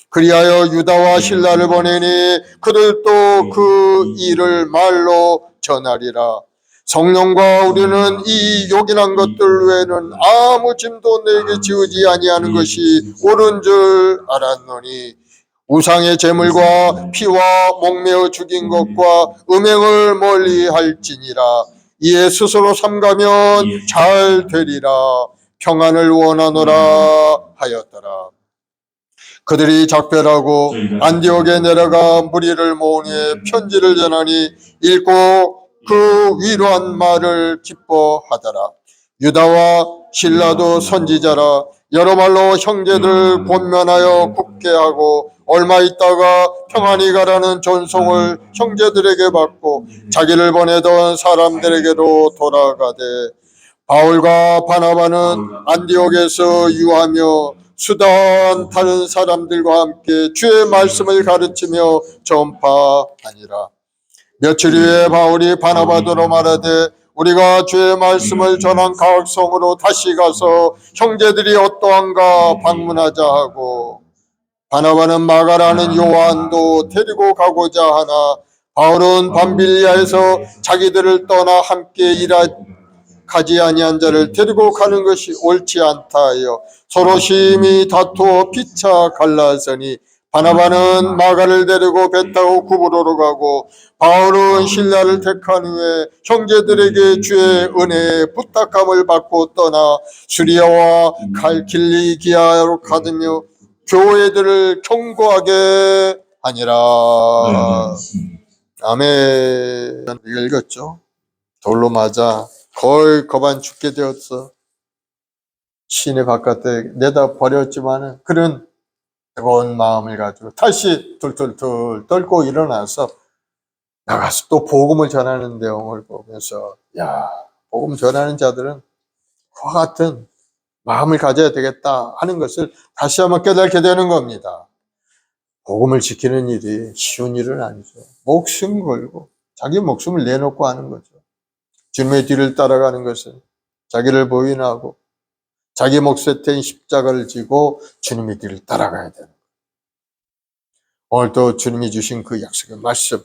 그리하여 유다와 실라를 보내니 그들도 그 일을 말로 전하리라. 성령과 우리는 이 요긴한 것들 외에는 아무 짐도 내게 지우지 아니하는 것이 옳은 줄 알았노니 우상의 제물과 피와 목매어 죽인 것과 음행을 멀리 할지니라. 이에 스스로 삼가면 잘 되리라. 평안을 원하노라 하였더라. 그들이 작별하고 안디옥에 내려가 무리를 모은 후에 편지를 전하니 읽고 그 위로한 말을 기뻐하더라. 유다와 실라도 선지자라. 여러 말로 형제들 권면하여 굳게 하고 얼마 있다가 평안히 가라는 전송을 형제들에게 받고 자기를 보내던 사람들에게로 돌아가되 바울과 바나바는 안디옥에서 유하며 수단 다른 사람들과 함께 주의 말씀을 가르치며 전파하니라. 며칠 후에 바울이 바나바더러 말하되 우리가 주의 말씀을 전한 각 성으로 다시 가서 형제들이 어떠한가 방문하자 하고 바나바는 마가라는 요한도 데리고 가고자 하나 바울은 밤빌리아에서 자기들을 떠나 함께 가지 아니한 자를 데리고 가는 것이 옳지 않다 하여 서로 심히 다투어 피차 갈라서니 바나바는 마가를 데리고 배 타고 구브로로 가고 바울은 실라를 택한 후에 형제들에게 주의 은혜에 부탁함을 받고 떠나 수리아와 길리기아로 가며 교회들을 경고하게 하니라. 아멘. 읽었죠? 돌로 맞아 거의 거반 죽게 되었어. 시내 바깥에 내다 버렸지만은 그런 뜨거운 마음을 가지고 다시 툴툴툴 떨고 일어나서 나가서 또 복음을 전하는 내용을 보면서 야, 복음 전하는 자들은 그와 같은 마음을 가져야 되겠다 하는 것을 다시 한번 깨닫게 되는 겁니다. 복음을 지키는 일이 쉬운 일은 아니죠. 목숨 걸고 자기 목숨을 내놓고 하는 거죠. 주님의 뒤를 따라가는 것은 자기를 부인하고 자기 몫에 댄 십자가를 지고 주님의 뒤를 따라가야 되는 거예요. 오늘 또 주님이 주신 그 약속의 말씀,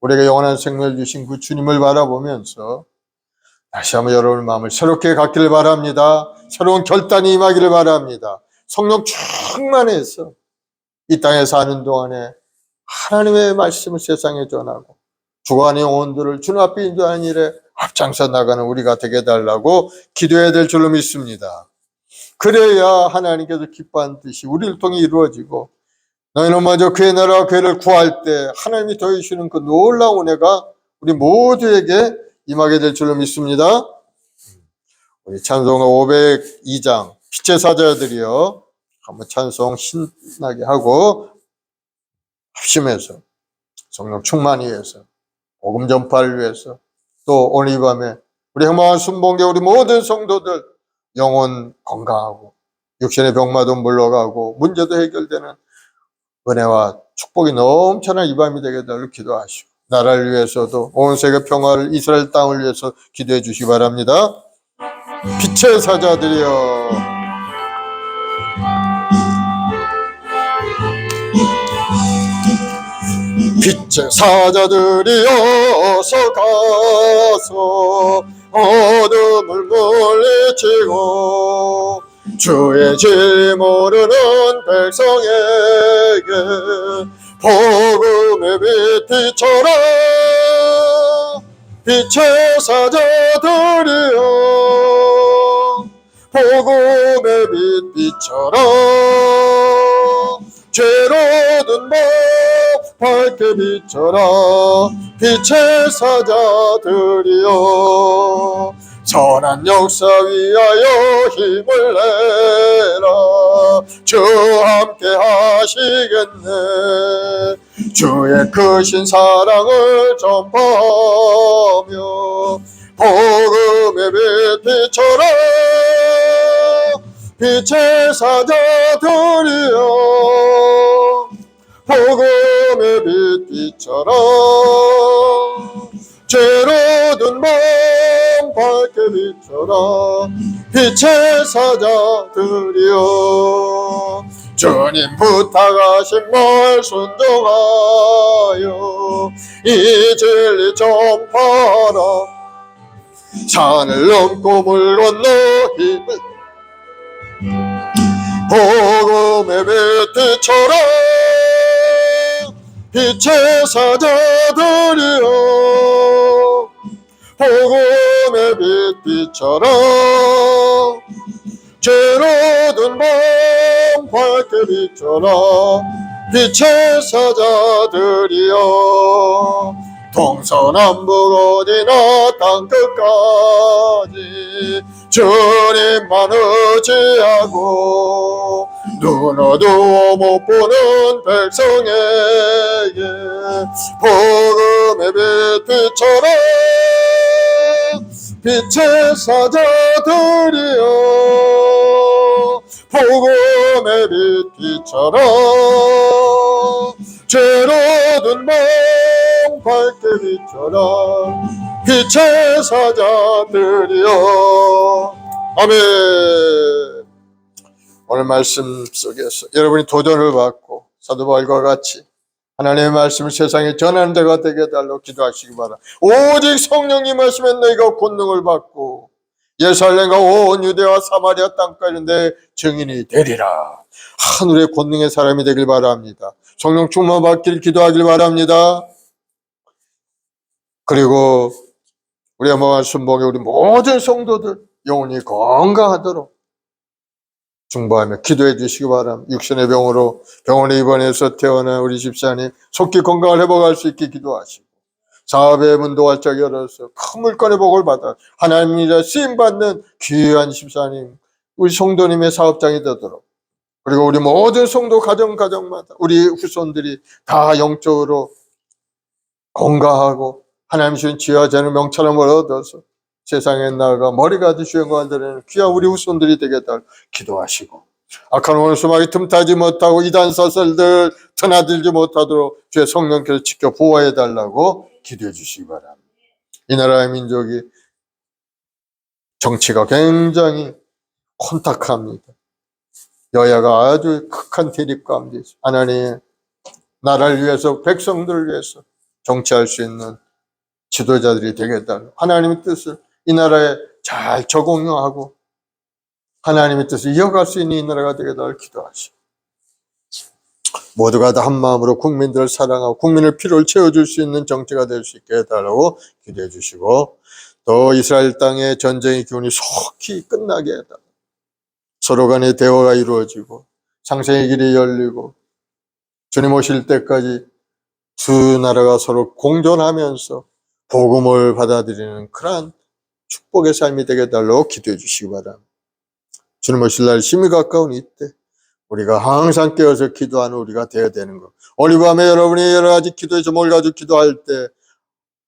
우리에게 영원한 생명을 주신 그 주님을 바라보면서 다시 한번 여러분의 마음을 새롭게 갖기를 바랍니다. 새로운 결단이 임하기를 바랍니다. 성령 충만해서 이 땅에 사는 동안에 하나님의 말씀을 세상에 전하고 주관의 영혼들을 주님 앞에 인도하는 일에 앞장서 나가는 우리가 되게 해달라고 기도해야 될 줄로 믿습니다. 그래야 하나님께서 기뻐하는 뜻이 우리를 통해 이루어지고 너희는 먼저 그의 나라와 그를 구할 때 하나님이 더해주시는 그 놀라운 은혜가 우리 모두에게 임하게 될 줄로 믿습니다. 우리 찬송 502장 빛의 사자들이여 한번 찬송 신나게 하고 합심해서 성령 충만히 위해서 복음 전파를 위해서 또 오늘 이 밤에 우리 행복한 순봉계 우리 모든 성도들 영혼 건강하고 육신의 병마도 물러가고 문제도 해결되는 은혜와 축복이 넘쳐난 이 밤이 되게 달로 기도하시고 나라를 위해서도 온 세계 평화를 이스라엘 땅을 위해서 기도해 주시기 바랍니다. 빛의 사자들이여 빛의 사자들이여 어서 가서 어둠을 물리치고 주의 질 모르는 백성에게 복음의 빛 비춰라. 빛의 사자들이여 복음의 빛 비춰라. 죄로든 법 밝게 비춰라. 빛의 사자들이여 선한 역사 위하여 힘을 내라. 주 함께 하시겠네. 주의 크신 사랑을 전파하며 복음의 빛처럼 빛의 사자들이여 복음의 빛처럼 죄로 든 마음 밝게 비춰라. 빛의 사자들이여 주님 부탁하신 말 순종하여 이 진리 전파라. 산을 넘고 물 건너 힘을 복음의 빛처럼 빛의 사자들이여 복음의 빛처럼 죄로 든 밤 밝게 비춰라. 빛의 사자들이여 동서남북 어디나 땅끝까지 주님만 의지하고 눈 어두워 못 보는 백성에게 복음의 빛처럼 빛의 사자들이여 복음의 빛처럼 죄로 든 마음 밝게 비춰라. 빛의 사자들이여. 아멘. 오늘 말씀 속에서 여러분이 도전을 받고 사도 바울과 같이 하나님의 말씀을 세상에 전하는 자가 되게 해달라고 기도하시기 바랍니다. 오직 성령님 하시면 너희가 권능을 받고 예루살렘과 온 유대와 사마리아 땅까지 내 증인이 되리라. 하늘의 권능의 사람이 되길 바랍니다. 성령 충만 받기를 기도하길 바랍니다. 그리고 우리가 말씀 보게 우리 모든 성도들 영혼이 건강하도록 중보하며 기도해 주시기 바랍니다. 육신의 병으로 병원에 입원해서 태어난 우리 집사님 속히 건강을 회복할 수 있게 기도하시고 사업의 문도 활짝 열어서 큰 물건의 복을 받아 하나님이라 쓰임받는 귀한 집사님 우리 성도님의 사업장이 되도록 그리고 우리 모든 성도 가정마다 우리 후손들이 다 영적으로 건강하고 하나님 주신 지혜와 재능 명철함을 얻어서 세상에 나아가 머리가 되시는 영광을 드리는 귀한 우리 후손들이 되겠다 기도하시고 악한 원수마귀 틈타지 못하고 이단 사슬들 드나들지 못하도록 주의 성령께서 지켜 보호해 달라고 기도해 주시기 바랍니다. 이 나라의 민족이 정치가 굉장히 혼탁합니다. 여야가 아주 극한 대립 가운데 있습니다. 하나님 나라를 위해서 백성들을 위해서 정치할 수 있는 지도자들이 되겠다. 하나님의 뜻을 이 나라에 잘 적용하고 하나님의 뜻을 이어갈 수 있는 이 나라가 되겠다고 기도하시고 모두가 다 한마음으로 국민들을 사랑하고 국민의 필요를 채워줄 수 있는 정치가 될 수 있게 해달라고 기도해 주시고 또 이스라엘 땅의 전쟁의 기운이 속히 끝나게 해달라고 서로 간의 대화가 이루어지고 상생의 길이 열리고 주님 오실 때까지 두 나라가 서로 공존하면서 복음을 받아들이는 그러한 축복의 삶이 되게 해달라고 기도해 주시기 바랍니다. 주님 오실 날 심히 가까운 이때 우리가 항상 깨어서 기도하는 우리가 되어야 되는 것. 오늘 밤에 여러분이 여러 가지 기도에 제목을 가지고 기도할 때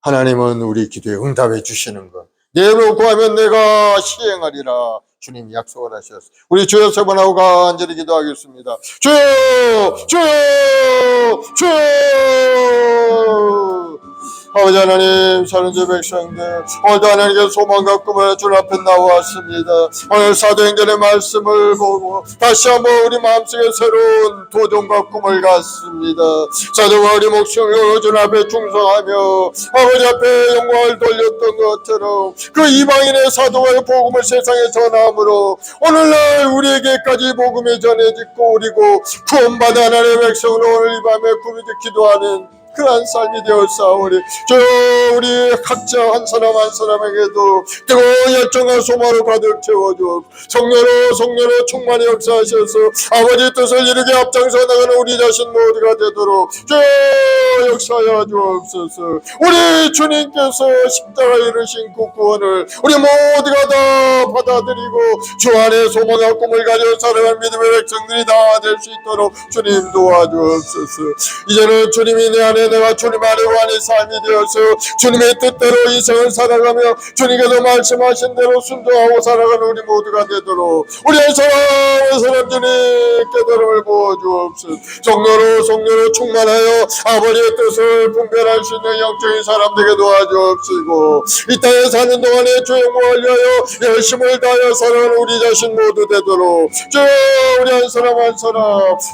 하나님은 우리 기도에 응답해 주시는 것. 내 입으로 구하면 내가 시행하리라. 주님이 약속을 하셨어요. 우리 주여 세 번 하고 간절히 기도하겠습니다. 주여! 주여! 주여! 아버지 하나님, 사랑주 백성들, 오늘도 하나님께 소망과 꿈을 주 앞에 나왔습니다. 오늘 사도행전의 말씀을 보고 다시 한번 우리 마음속에 새로운 도전과 꿈을 갖습니다. 사도가 우리 목숨을 주 앞에 충성하며 아버지 앞에 영광을 돌렸던 것처럼 그 이방인의 사도와의 복음을 세상에 전함으로 오늘날 우리에게까지 복음이 전해지고 우리고 구원받은 하나님의 백성으로 오늘 이 밤에 구비도 기도하는 그러한 삶이 되었사오니 주여 우리 각자 한 사람 한 사람에게도 뜨거운 열정과 소망으로 가득 채워주옵소서. 성령으로 충만히 역사하셔서 아버지 뜻을 이루게 앞장서 나가는 우리 자신 모두가 되도록 주여 역사하여 주옵소서. 우리 주님께서 십자가 이루신 그 구원을 우리 모두가 다 받아들이고 주 안에 소망과 꿈을 가지고 살아가는 믿음의 백성들이 다 될 수 있도록 주님 도와주옵소서. 이제는 주님이 내 안에 내가 주님 안에 완의 삶이 되어서 주님의 뜻대로 인생을 살아가며 주님께서 말씀하신 대로 순종하고 살아가는 우리 모두가 되도록 우리 한 사람 주님 깨달음을 부어주옵소서. 성령으로 충만하여 아버지의 뜻을 분별할 수 있는 영적인 사람 되게 도와주옵시고 이 땅에 사는 동안에 주의 영광을 위하여 열심을 다하여 살아가는 우리 자신 모두 되도록 주여 우리 한 사람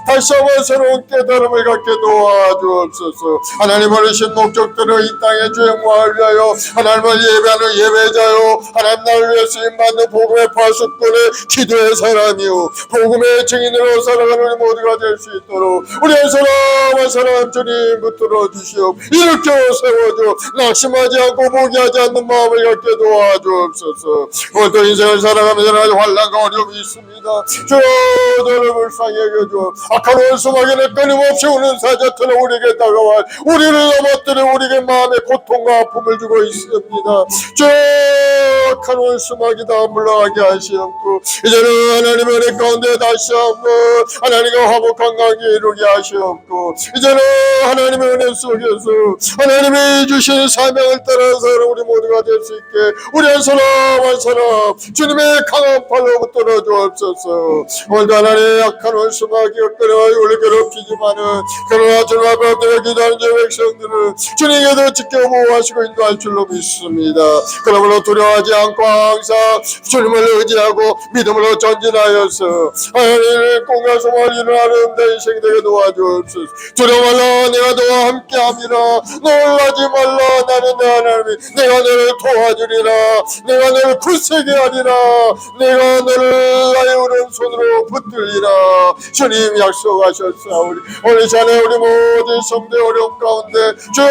다시 한번 새로운 깨달음을 갖게 도와주옵소서. 하나님 어르신 목적대로 이 땅에 주의 영광을 위하여 하나님을 예배하는 예배자요 하나님 나를 위해 쓰임받는 복음의 파수꾼의 기도의 사람이요 복음의 증인으로 살아가는 우리 모두가 될 수 있도록 우리 한 사람 주님 붙들어 주시옵. 일으켜 세워줘 낙심하지 않고 포기하지 않는 마음을 갖게 도와주옵소서. 오늘도 인생을 살아가면서 환난과 어려움이 있습니다. 주여 저를 불쌍히 여겨줘. 악한 원수마귀는 끊임없이 우는 사자처럼 우리에게 다가와 우리를 넘어뜨려 우리에게 마음의 고통과 아픔을 주고 있습니다. 주여 악한 원수마귀 다 물러가게 하시옵고 이제는 하나님의 은혜 가운데 다시 한번 하나님과 화목한 관계 이루게 하시옵고 이제는 하나님의 은혜 속에서 하나님이 주신 사명을 따라서 우리 모두가 될 수 있게 우리 한 사람 주님의 강한 팔로 붙들어 주옵소서. 오늘도 하나님의 약한 원수마귀가 끌어와요 우리 괴롭히지만은 그러나 주님 앞에 엎드려 기도하는 제 백성들은 주님께서 지켜보호하시고 인도할 줄로 믿습니다. 그러므로 두려워하지 않고 항상 주님을 의지하고 믿음으로 전진하여서 하나님의 꿈과 소망을 이루는 아름다운 인생이 되게 도와주옵소서. 두려워 말라 내가 너와 함께함이라 놀라지 말라 나는 내 하나님이 내가 너를 도와주리라 내가 너를 굳세게 하리라 내가 너를 나의 오른손으로 붙들리라 주님 약속하셨사오니 오늘 자네 우리 모든 성도의 어려움 가운데 쭉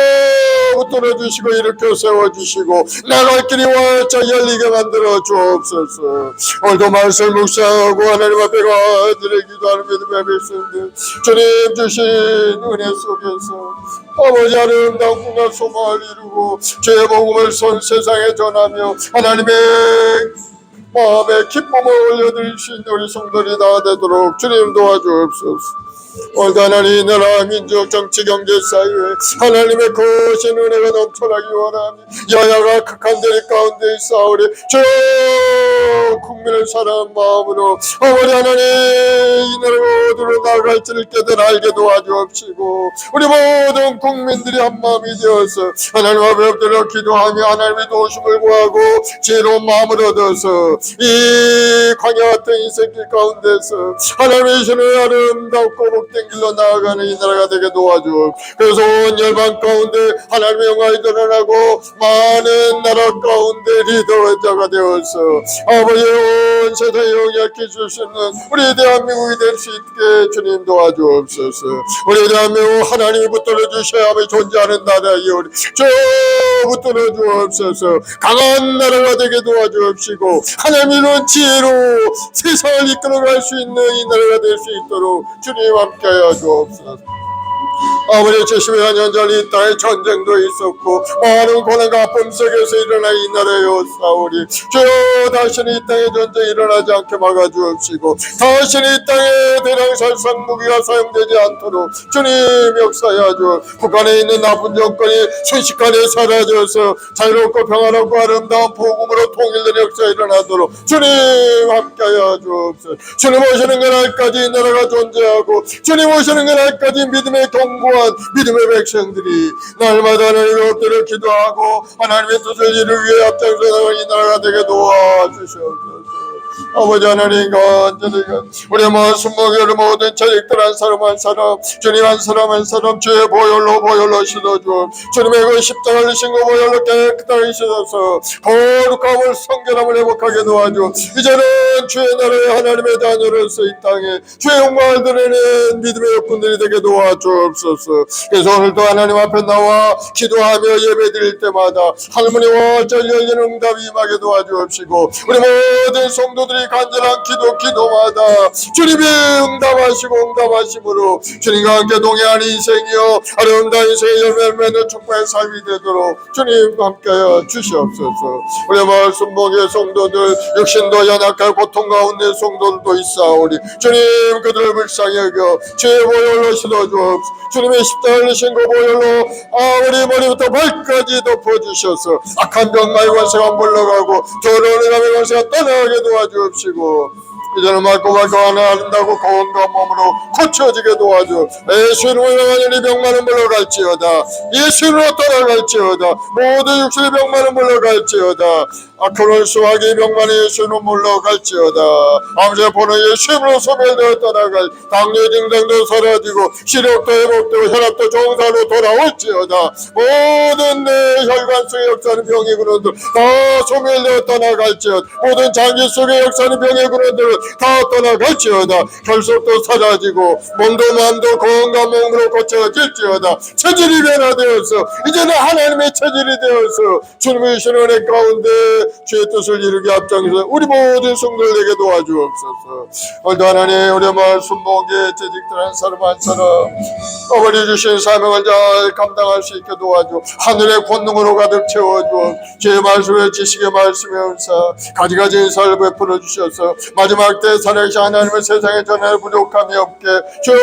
붙들어 주시고 일으켜 세워주시고 나갈 길이 활짝 열리게 만들어 주옵소서. 오늘도 말씀 묵상하고 하나님 앞에 가드려 기도하는 믿음의 백성들 주님 주신 은혜 속에서 아버지 아름다운 꿈과 소망을 이루고 주의 복음을 선 세상에 전하며 하나님의 마음에 기쁨을 올려드릴 수 있는 우리 성도들이 다 되도록 주님 도와주옵소서. 오늘도 하나님 나라 민족 정치 경제 사회에 하나님의 거신 은혜가 넘쳐나기 원하니 여야가 극한 대립 가운데 있사오니 저 국민을 사랑하는 마음으로 아버지 하나님 이 나라가 어디로 나아갈지를 깨달아 알게 도와주옵시고 우리 모든 국민들이 한마음이 되어서 하나님 앞에 엎드려 기도하며 하나님의 도우심을 구하고 지혜로운 마음을 얻어서 이 광야 같은 인생길 가운데서 하나님의 신의 아름답고 복된 길로 나아가는 이 나라가 되게 도와주옵. 그래서 온 열방 가운데 하나님의 영광이 드러나고 많은 나라 가운데 리더자가 되어서 아버지의 온 세상에 영향을 줄 수 있는 우리 대한민국이 될 수 있게 주님 도와주옵소서. 우리 대한민국 하나님이 붙들어 주셔야 하며 존재하는 나라이오니 저 붙들어 주옵소서. 강한 나라가 되게 도와주옵시고 하나님의 이룬 지혜로 세상을 이끌어갈 수 있는 이 나라가 될 수 있도록 주님 함께하여 주옵소서. 아버지 70여 년 전 이 땅에 전쟁도 있었고 많은 고난과 아픔 속에서 일어나 이 나라에 오사오리 주여 다시는 이 땅에 전쟁이 일어나지 않게 막아주옵시고 다시는 이 땅에 대량살상 무기가 사용되지 않도록 주님 역사하여 주 북한에 있는 나쁜 정권이 순식간에 사라져서 자유롭고 평화롭고 아름다운 복음으로 통일된 역사가 일어나도록 주님 함께하여 주옵소서. 주님 오시는 그날까지 이 나라가 존재하고 주님 오시는 그날까지 믿음의 견고한 믿음의 백성들이 날마다 하나님의 엎드려 기도하고 하나님의 뜻을 이루기 위해 앞장서 나가는 이 나라가 되게 도와주시옵소서. 아버지 하나님 간절히 우리 모든 목요일 모든 자식들 한 사람 한 사람 주님 한 사람 한 사람 주의 보혈로 씻어주옵. 주님의 그 십자가를 신고 보혈로 깨끗하게 씻어서 거룩함을 성결함을 회복하게 도와주옵. 이제는 주의 나라의 하나님의 자녀로서 이 땅에 주의 영광을 드리는 믿음의 여군들이 되게 도와주옵소서. 그래서 오늘도 하나님 앞에 나와 기도하며 예배드릴 때마다 할머니와 열리는 응답이 임하게 도와주옵시고 우리 모든 성도들이 간절한 기도마다 주님이 응답하심으로 주님과 함께 동행하는 인생이요 아름다운 인생의 열매를 맺는 축복의 삶이 되도록 주님 함께하여 주시옵소서. 우리 마을 순복의 성도들 육신도 연약한 고통 가운데 성도들도 있사오니 주님 그들을 불쌍히 여겨 주의 보혈로 씻어주옵소서. 주님의 십자가를 신고 보혈로 우리 머리부터 발까지 덮어주셔서 악한 병마의 권세가 물러가고 더러운 인함의 권세가 떠나가게 도와주옵시고 이제는 맑고 하나 아름다고 건강한 몸으로 고쳐지게 도와줘. 예수 이름으로 영원히 병만은 물러갈지어다. 예수 이름으로 떠나갈지어다. 모든 육신의 병만은 물러갈지어다. 악한 수학의 병만이 예수 이름으로 물러갈지어다. 아버지의 보는 예수 이름으로 소멸되어 떠나갈 당뇨 증상도 사라지고 시력도 회복되고 혈압도 정상으로 돌아올지어다. 모든 내 혈관 속에 역사하는 병의 근원들 다 소멸되어 떠나갈지어다. 모든 장기 속에 역사하는 병의 근원들 다 떠나갈지어다. 결석도 사라지고 몸도 마음도 건강한 몸으로 고쳐질지어다. 체질이 변화되어서 이제는 하나님의 체질이 되어서 주님의 주신 은혜 가운데 주의 뜻을 이루게 앞장서 우리 모든 성도들에게 도와주옵소서. 오늘도 하나님 우리 마을 순복의 재직들 한 사람 한 사람 아버지 주신 사명을 잘 감당할 수 있게 도와줘. 하늘의 권능으로 가득 채워줘. 주의 말씀에 지식의 말씀에 은사 가지가지 인사를 베풀어 주셔서 마지막 때 살아계신 하나님의 세상에 전할 부족함이 없게 주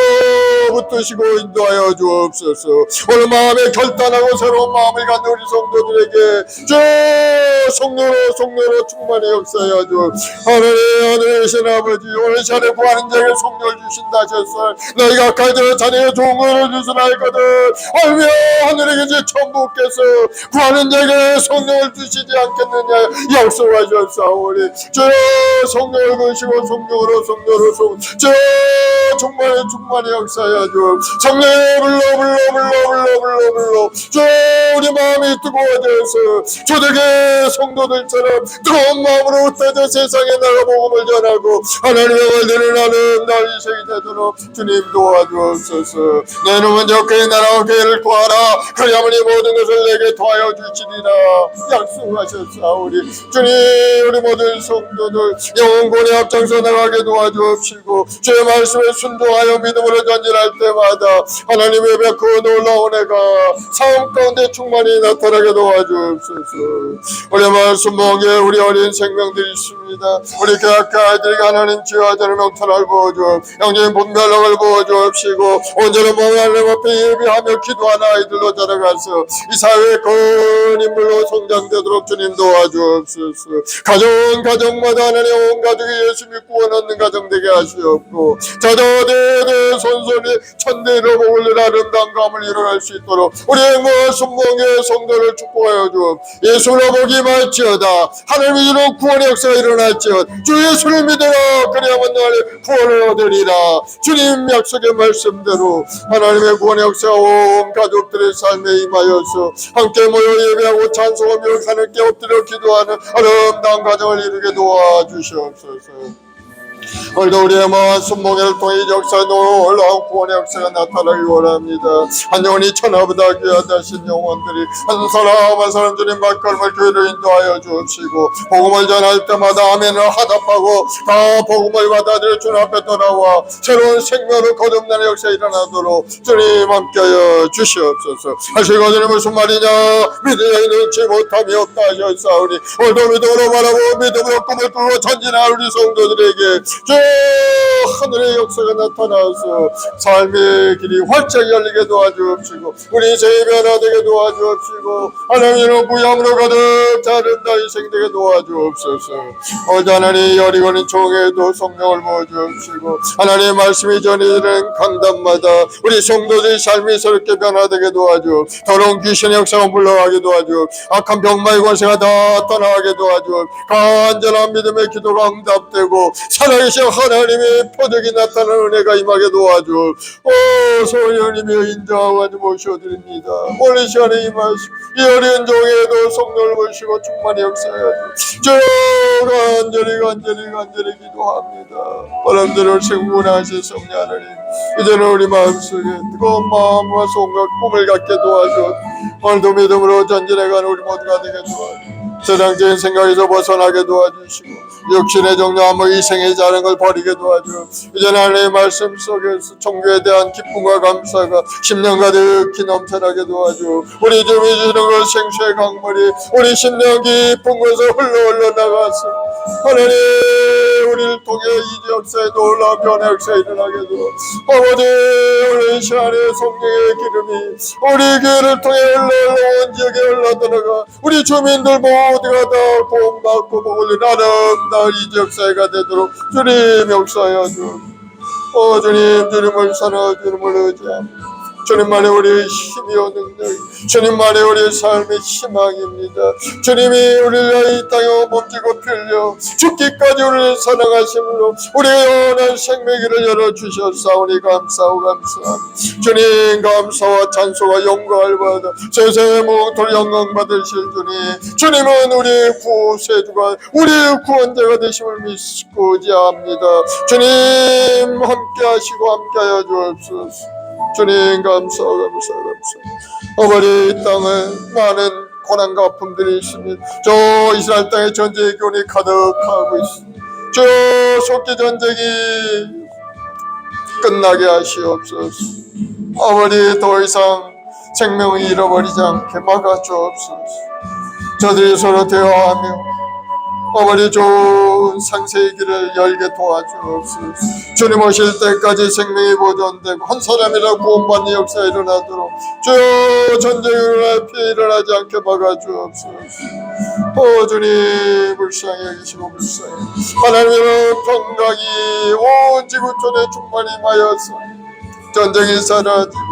붙드시고 인도하여 주옵소서. 오늘 마음에 결단하고 새로운 마음을 갖는 우리 성도들에게 주 성령으로 충만히 역사하여 주. 하늘에 계신 아버지 오늘 자네 구하는 자에게 성령을 주신다 하셨어. 너희가 가져라 자네의 좋은 것을 주시라 했거든. 알며 하늘에 계신 천부께서 구하는 자에게 성령을 주시지 않겠느냐 약속하셨사오니 주 성령을 주시고 성령으로 주 충만히 역사하여 주. 성령의 불러 주 우리 마음이 뜨거워져서 초대교회 성도들처럼 뜨거운 마음으로 흩어져 세상에 나가 복음을 전하고 하나님의 말들을 하는 날 인생이 되도록 주님 도와주옵소서. 너희는 먼저 그의 나라와 교회를 구하라. 그리하면 이 모든 것을 내게 도하여 주시리라 약속하셨사오니 주님 우리 모든 성도들 영원권에 앞장서 나가게 도와주옵시고 주의 말씀에 순종하여 믿음으로 전진할 때마다 하나님의 베푸어 놀라운 애가 삶 가운데 충만히 나타나게 도와주옵소서. 우리 말씀 목에 우리 어린 생명들이 있습니다. 우리 교학교 아이들에게 하나님 지혜와 전의 명철을 부어주옵. 영적인 분별력을 부어주옵시고 온전한 몸을 하나님 앞에 예비하며 기도하는 아이들로 자라가서 이 사회의 큰 인물로 성장되도록 주님 도와주옵소서. 가정마다 하나님 온 가족이 예수 믿고 구원 얻는 가정 되게 하시옵고 자녀들의 손손이 천대로 복을 아름다운 감을 이뤄낼 수 있도록 우리의 순봉의 성도를 축복하여 주옵. 예수로 복이 말지어다. 하나님의 이런 구원의 역사가 일어날지어다. 주 예수를 믿으라. 그리하면 너를 구원을 얻으리라. 주님 약속의 말씀대로 하나님의 구원의 역사가 온 가족들의 삶에 임하여서 함께 모여 예배하고 찬송하며 하나님께 엎드려 기도하는 아름다운 가정을 이루게 도와주시옵소서. 오늘도 우리의 마음 순복을 통해 역사에 놀라운 구원의 역사가 나타나기 원합니다. 한 영혼이 천하보다 귀하다신 영혼들이 한 사람 한 사람 주님 발걸음을 교회로 인도하여 주옵시고 복음을 전할 때마다 아멘을 화답하고 다 복음을 받아들여 주님 앞에 돌아와 새로운 생명으로 거듭나는 역사가 일어나도록 주님 함께하여 주시옵소서. 하시고 주님 무슨 말이냐 믿음에 능치 못함이 없다 하셨사오니 오늘도 믿음으로 바라고 믿음으로 꿈을 꾸고 전진할 우리 성도들에게 주 하늘의 역사가 나타나서 삶의 길이 활짝 열리게 도와주옵시고 우리 죄 변화되게 도와주옵시고 하나님으로 부양으로 가득 자른다 희생되게 도와주옵소서. 오직 하나님 여리고는 종에도 성령을 부어주옵시고 하나님의 말씀이 전해지는 강단마다 우리 성도들의 삶이 새롭게 변화되게 도와주옵. 더러운 귀신의 역사가 물러가게 도와주옵. 악한 병마의 권세가 다 떠나가게 도와주옵. 간절한 믿음의 기도가 응답되고 살아계신 하나님의 표적이 나타나는 은혜가 임하게 도와주옵. 오 성령님의 인자와 모셔드립니다. 오늘 이 시간에 이 말씀 이 어린 종에도 성령을 보시고 충만히 역사하여 간절히 기도합니다. 바람대로 생분하신 성령 하나님 이제는 우리 마음속에 뜨거운 마음과 소원과 꿈을 갖게 도와줘. 오늘도 믿음으로 전진해가는 우리 모두가 되게 도와줘. 세상적인 생각에서 벗어나게 도와주시고 육신의 정령함과 이생의 자는 걸 버리게 도와줘. 이제는 하나님의 말씀 속에서 종교에 대한 기쁨과 감사가 10년 가득히 넘쳐나게 도와줘. 우리 주님이 주시는 그 생수의 강물이 우리 10년 깊은 곳에 흘러 나가서 하나님 우리를 통해 이 역사에 놀라운 변화 역사에 일어나게 도와. 아버지 우리 시간에 성령의 기름이 우리 교회를 통해 흘러 온 지역에 흘러 들어가 우리 주민들 모두가 다 구원받고 복을 아름다운 이 역사가 되도록 주님 역사하여 주. 주님 주님을 사랑하고 주님을 의지합니다. 주님만의 우리의 힘이요 능력이 주님만의 우리의 삶의 희망입니다. 주님이 우리를 이 땅에 몸지고 빌려 죽기까지 우리를 사랑하심으로 우리의 영원한 생명길을 열어주셨사오니 감사합니다. 주님 감사와 찬송과 영광을 받아 세상의 모든 영광 받으실 주님. 주님은 우리의 구세주가 우리의 구원자가 되심을 믿고자 합니다. 주님 함께하시고 함께하여 주옵소서. 주님 감사. 어머니 이 땅에 많은 고난과 아픔들이 있습니다. 저 이스라엘 땅에 전쟁의 기운이 가득하고 있습니다. 저 속기 전쟁이 끝나게 하시옵소서. 어머니 더 이상 생명을 잃어버리지 않게 막아주옵소서. 저들이 서로 대화하며 어머니 좋은 상세의 길을 열게 도와주옵소서. 주님 오실 때까지 생명이 보존되고 한 사람이라 구원받는 역사가 일어나도록 주여 전쟁이 일어나 피해 일어나지 않게 막아주옵소서. 주님 불쌍히 여기시고 불쌍히 하나님의 평강이 온 지구촌에 충만히 임하여서 전쟁이 사라지고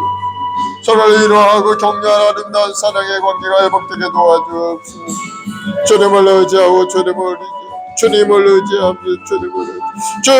서로를 위로하고 격려하는 아름다운 사랑의 관계가 회복되게 도와주옵소서. 주님을 의지하고 주님을 의지합니다. 주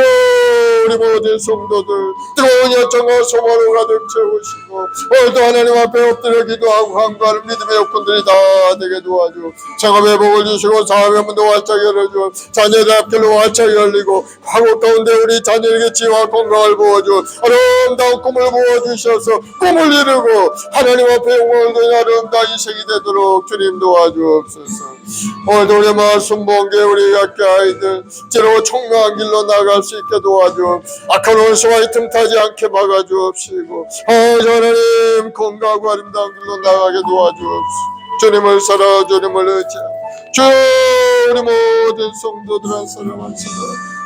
우리 모든 성도들 뜨거운 열정과 소망으로 가득 채우시고 오늘도 하나님 앞에 엎드려 기도하고 간구하는 믿음의 여건들이 다 되게 도와줘. 창업의 복을 주시고 사업의 문도 활짝 열어줘. 자녀들 앞길로 활짝 열리고 화국 가운데 우리 자녀에게 지혜와 건강을 부어줘. 아름다운 꿈을 부어주셔서 꿈을 이루고 하나님 앞에 영광을 돌리는 아름다운 인생이 되도록 주님 도와주옵소서. 오늘도 우리 마을 순복음교회 우리 학교 아이들 지혜로운 청명한 길로 나갈 수 있게 도와줘. 악한 원수와 틈타지 않게 막아주옵시고 하나님 건강하고 아름다운 길로 나가게 도와주옵시고 주님을 사랑하고 주님을 의지하고 주 우리 모든 성도들을 사랑하시고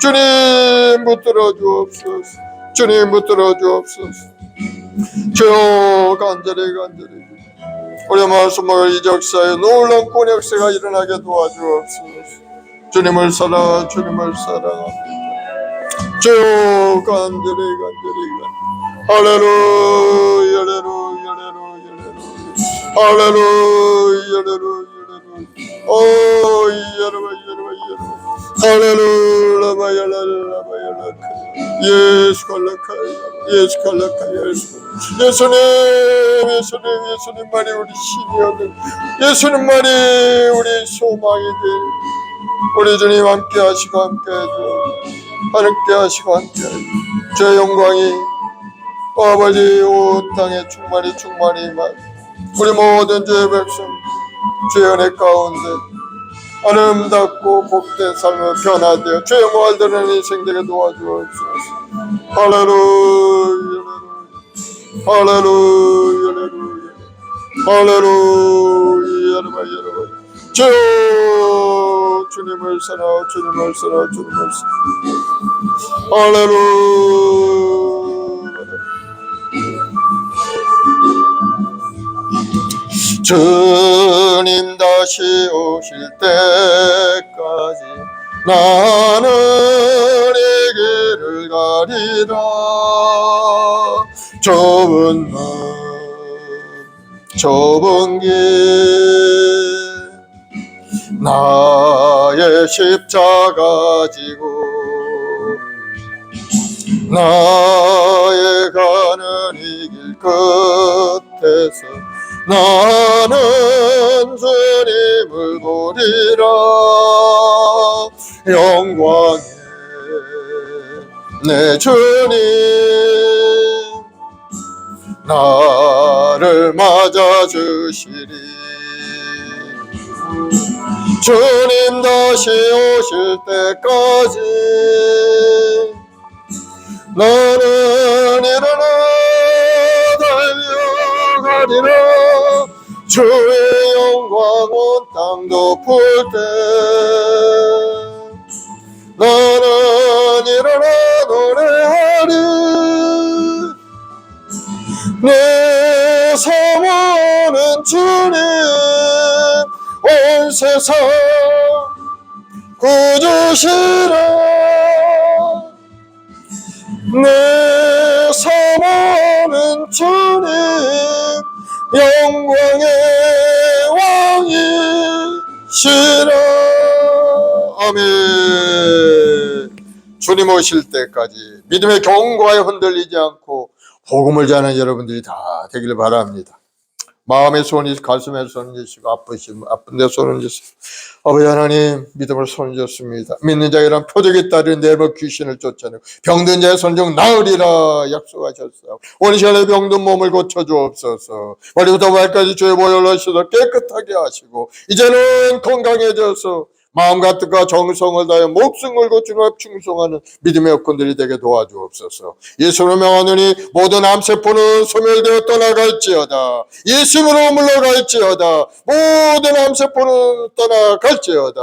주님 붙들어 주옵소서. 주님 붙들어 주옵소서. 주여 간절히 우리 마음속을 이 역사에 놀라운 구원 역사가 일어나게 도와주옵소서. 주님을 사랑합니다. 주여 간절히 할렐루야 예수님만이 우리 신이었는 예수님만이 우리 소망이 되 우리 주님 함께 하시고 함께 하시고 주의 영광이 아버지 온 땅에 충만히 우리 모든 주의 백성 주의 은혜 가운데 아름답고 복된 삶을 변화되어 주의 영광을 드러내는 인생 되게 도와주옵소서. 할렐루야 주여 주님을 사랑 주님을 사랑 주님을 사랑 할렐루야. 주님 다시 오실 때까지 나는 이 길을 가리라. 좁은 문 좁은 길 나의 십자가 지고 나의 가는 이 길 끝에서 나는 주님을 보리라. 영광의 내 주님 나를 맞아주시리. 주님 다시 오실 때까지 나는 일어나 달려가리라. 주의 영광 온 땅 덮을 때 나는 일어나 노래하리. 내 사모하는 주님 온 세상 구주시라. 내 사모하는 주님 영광의 왕이시라. 아멘. 주님 오실 때까지 믿음의 경고에 흔들리지 않고 복음을 전하는 여러분들이 다 되기를 바랍니다. 마음의 손이 가슴에 손을 주시고 아픈데 손을 주시고 아버지 하나님 믿음을 손을 줬습니다. 믿는 자에게는 표적이 따르는 내버 귀신을 쫓아내고 병든 자의 손중 나으리라 약속하셨사오. 오늘 시간에 병든 몸을 고쳐주옵소서. 머리부터 발까지 주의 보혈로 하셔서 깨끗하게 하시고 이제는 건강해져서 마음과 뜻과 정성을 다해 목숨 걸고 주님 앞 충성하는 믿음의 여건들이 되게 도와주옵소서. 예수로 명하노니 모든 암세포는 소멸되어 떠나갈지어다. 예수로 물러갈지어다. 모든 암세포는 떠나갈지어다.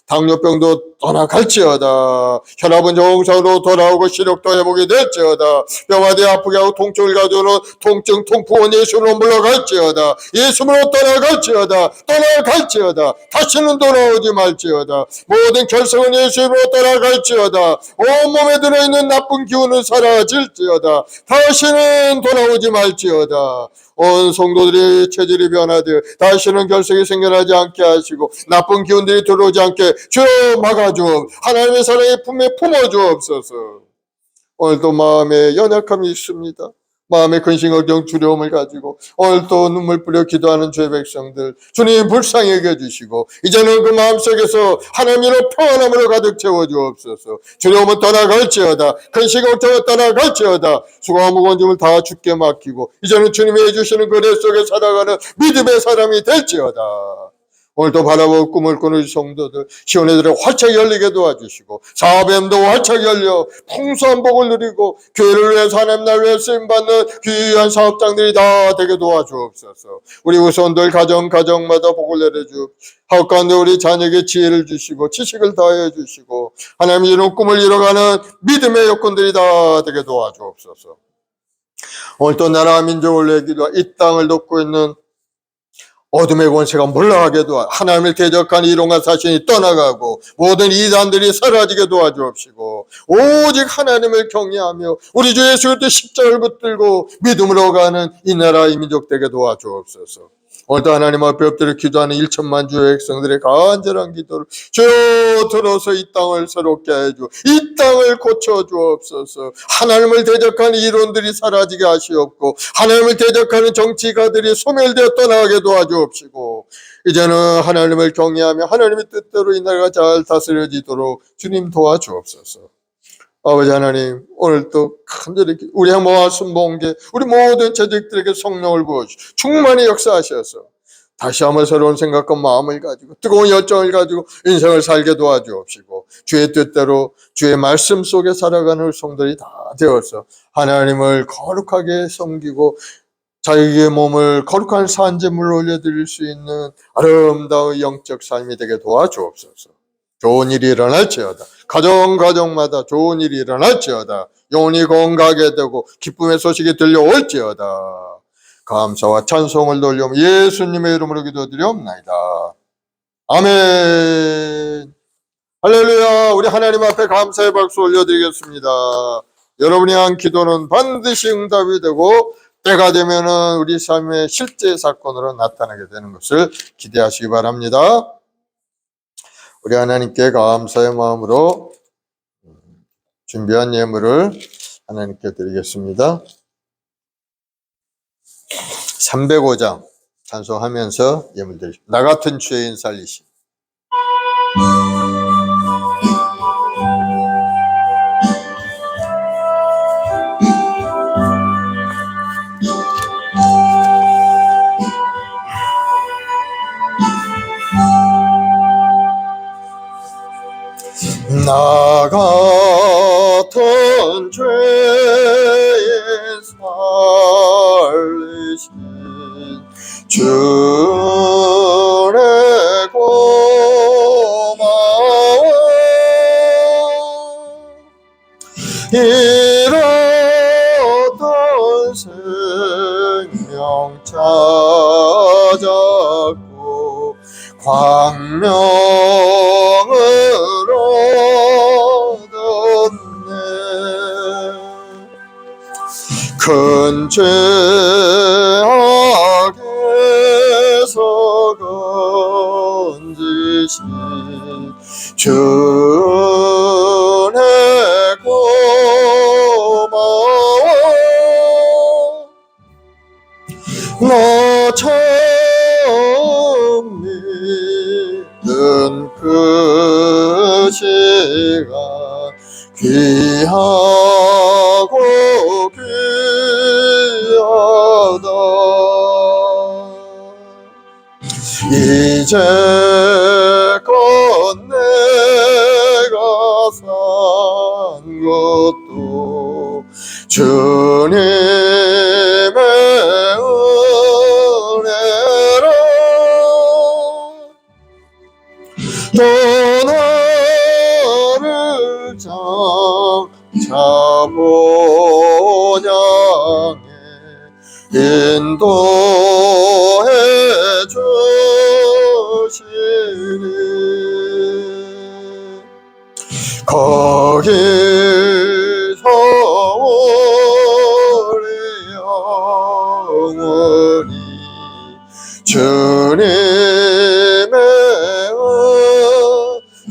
당뇨병도 떠나갈지어다. 혈압은 정상으로 돌아오고 시력도 회복이 될지어다. 병아대 아프게 하고 통증을 가져오는 통증 통풍은 예수로 물러갈지어다. 예수로 떠나갈지어다. 떠나갈지어다. 다시는 돌아오지 말지어다. 모든 결석은 예수로 떠나갈지어다. 온몸에 들어있는 나쁜 기운은 사라질지어다. 다시는 돌아오지 말지어다. 온 성도들의 체질이 변화되어 다시는 결석이 생겨나지 않게 하시고 나쁜 기운들이 들어오지 않게 주여 막아주옵. 하나님의 사랑의 품에 품어주옵소서. 오늘도 마음에 연약함이 있습니다. 마음의 근심 걱정 두려움을 가지고 오늘도 눈물 뿌려 기도하는 주의 백성들 주님 불쌍히 여겨주시고 이제는 그 마음속에서 하나님으로 평안함으로 가득 채워주옵소서. 두려움은 떠나갈지어다. 근심 걱정은 떠나갈지어다. 수고와 무거운 짐을 다 주께 맡기고 이제는 주님이 해주시는 그 내 속에 살아가는 믿음의 사람이 될지어다. 오늘도 바라보고 꿈을 꾸는 성도들 시온의 활짝 열리게 도와주시고 사업엠도 활짝 열려 풍성한 복을 누리고 교회를 위해서 하나님 나라를 위해 쓰임받는 귀한 사업장들이 다 되게 도와주옵소서. 우리 후손들 가정마다 복을 내려주옵소서. 하루 가운데 우리 자녀에게 지혜를 주시고 지식을 다해 주시고 하나님 이룬 꿈을 이뤄가는 믿음의 여건들이 다 되게 도와주옵소서. 오늘도 나라와 민족을 위해 기도하 이 땅을 돕고 있는 어둠의 권세가 몰락하게 도와 하나님을 대적한 이론과 사신이 떠나가고 모든 이단들이 사라지게 도와주옵시고 오직 하나님을 경외하며 우리 주 예수 그리스도의 십자가를 붙들고 믿음으로 가는 이 나라 이 민족 되게 도와주옵소서. 오늘도 하나님 앞에 엎드려 기도하는 1천만 주의 백성들의 간절한 기도를 주여 들어서 이 땅을 새롭게 해주 이 땅을 고쳐주옵소서. 하나님을 대적하는 이론들이 사라지게 하시옵고 하나님을 대적하는 정치가들이 소멸되어 떠나가게 도와주옵시고 이제는 하나님을 경외하며 하나님의 뜻대로 이 나라가 잘 다스려지도록 주님 도와주옵소서. 아버지 하나님 오늘도 간절히 우리 행복한 순복음계 우리 모든 재직들에게 성령을 부어주시고 충만히 역사하셔서 다시 한번 새로운 생각과 마음을 가지고 뜨거운 열정을 가지고 인생을 살게 도와주옵시고 주의 뜻대로 주의 말씀 속에 살아가는 성도들이 다 되어서 하나님을 거룩하게 섬기고 자기의 몸을 거룩한 산제물로 올려드릴 수 있는 아름다운 영적 삶이 되게 도와주옵소서. 좋은 일이 일어날지어다. 가정마다 좋은 일이 일어날지어다. 영혼이 건강하게 되고 기쁨의 소식이 들려올지어다. 감사와 찬송을 돌려 예수님의 이름으로 기도드리옵나이다. 아멘. 할렐루야. 우리 하나님 앞에 감사의 박수 올려드리겠습니다. 여러분이 한 기도는 반드시 응답이 되고 때가 되면은 우리 삶의 실제 사건으로 나타나게 되는 것을 기대하시기 바랍니다. 우리 하나님께 감사의 마음으로 준비한 예물을 하나님께 드리겠습니다. 305장 찬송하면서 예물 드리십시오. 나 같은 죄인 살리심. 나 같은 죄인 살리신 주의 고마워 잃었던 생명 찾았고 광명을 얻었네 큰 죄악에서 건지신 주의 고마워 나 처음 믿은 그 시간 귀하고 귀하다 이제껏 내가 산 것도 주님의 은혜라 또 나를 장차 본향에 인도해 주시니 거기서 우리 영원히 주님의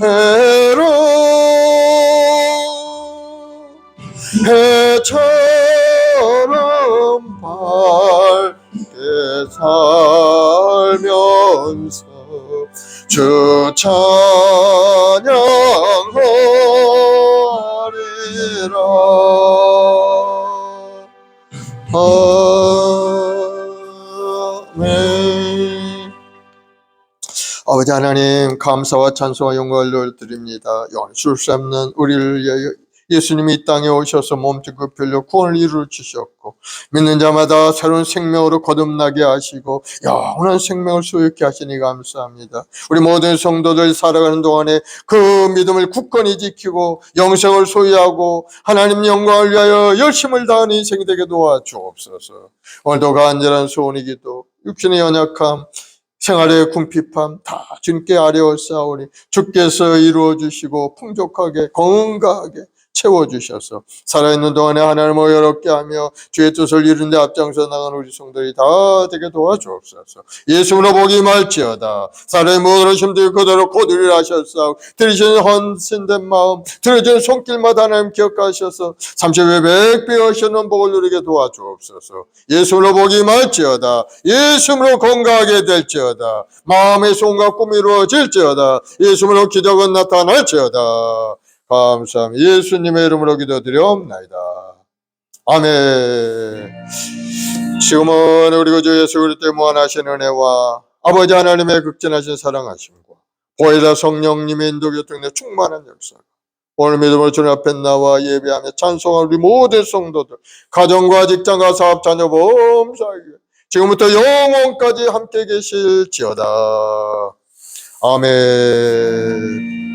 은혜로 해처럼 밝게 살면서 주 찬양하리라 아멘. 아버지 하나님 감사와 찬송과 영광을 드립니다. 영원히 수 없는 우리를 위하여 예수님이 이 땅에 오셔서 몸짓고 별로 구원을 이루어 주셨고 믿는 자마다 새로운 생명으로 거듭나게 하시고 영원한 생명을 소유케 하시니 감사합니다. 우리 모든 성도들 살아가는 동안에 그 믿음을 굳건히 지키고 영생을 소유하고 하나님 영광을 위하여 열심을 다하는 인생이 되게 도와주옵소서. 오늘도 간절한 소원이기도 육신의 연약함 생활의 궁핍함 다 주님께 아뢰었사오니 주께서 이루어주시고 풍족하게 건강하게 채워주셔서 살아있는 동안에 하나님을 여롭게 하며 주의 뜻을 이루는 데 앞장서 나가는 우리 성도들이 다 되게 도와주옵소서. 예수로 복이 말지어다. 살아의 모든 힘들 그대로 고들을 하셨사오. 들으시는 헌신된 마음 들어주는 손길마다 하나님 기억하셔서 30배 100배 하시는 복을 누리게 도와주옵소서. 예수로 복이 말지어다. 예수로 건강하게 될지어다. 마음의 소원과 꿈이 이루어질지어다. 예수로 기적은 나타날지어다. 감사합니다. 예수님의 이름으로 기도드리옵나이다. 아멘. 지금은 우리 구주 예수 그리스도의 무한하신 은혜와 아버지 하나님의 극진하신 사랑하심과 보혜사 성령님의 인도 교통의 충만한 역사 오늘 믿음으로 주님 앞에 나와 예배하며 찬송하는 우리 모든 성도들, 가정과 직장과 사업, 자녀, 범사에게 지금부터 영원까지 함께 계실지어다. 아멘.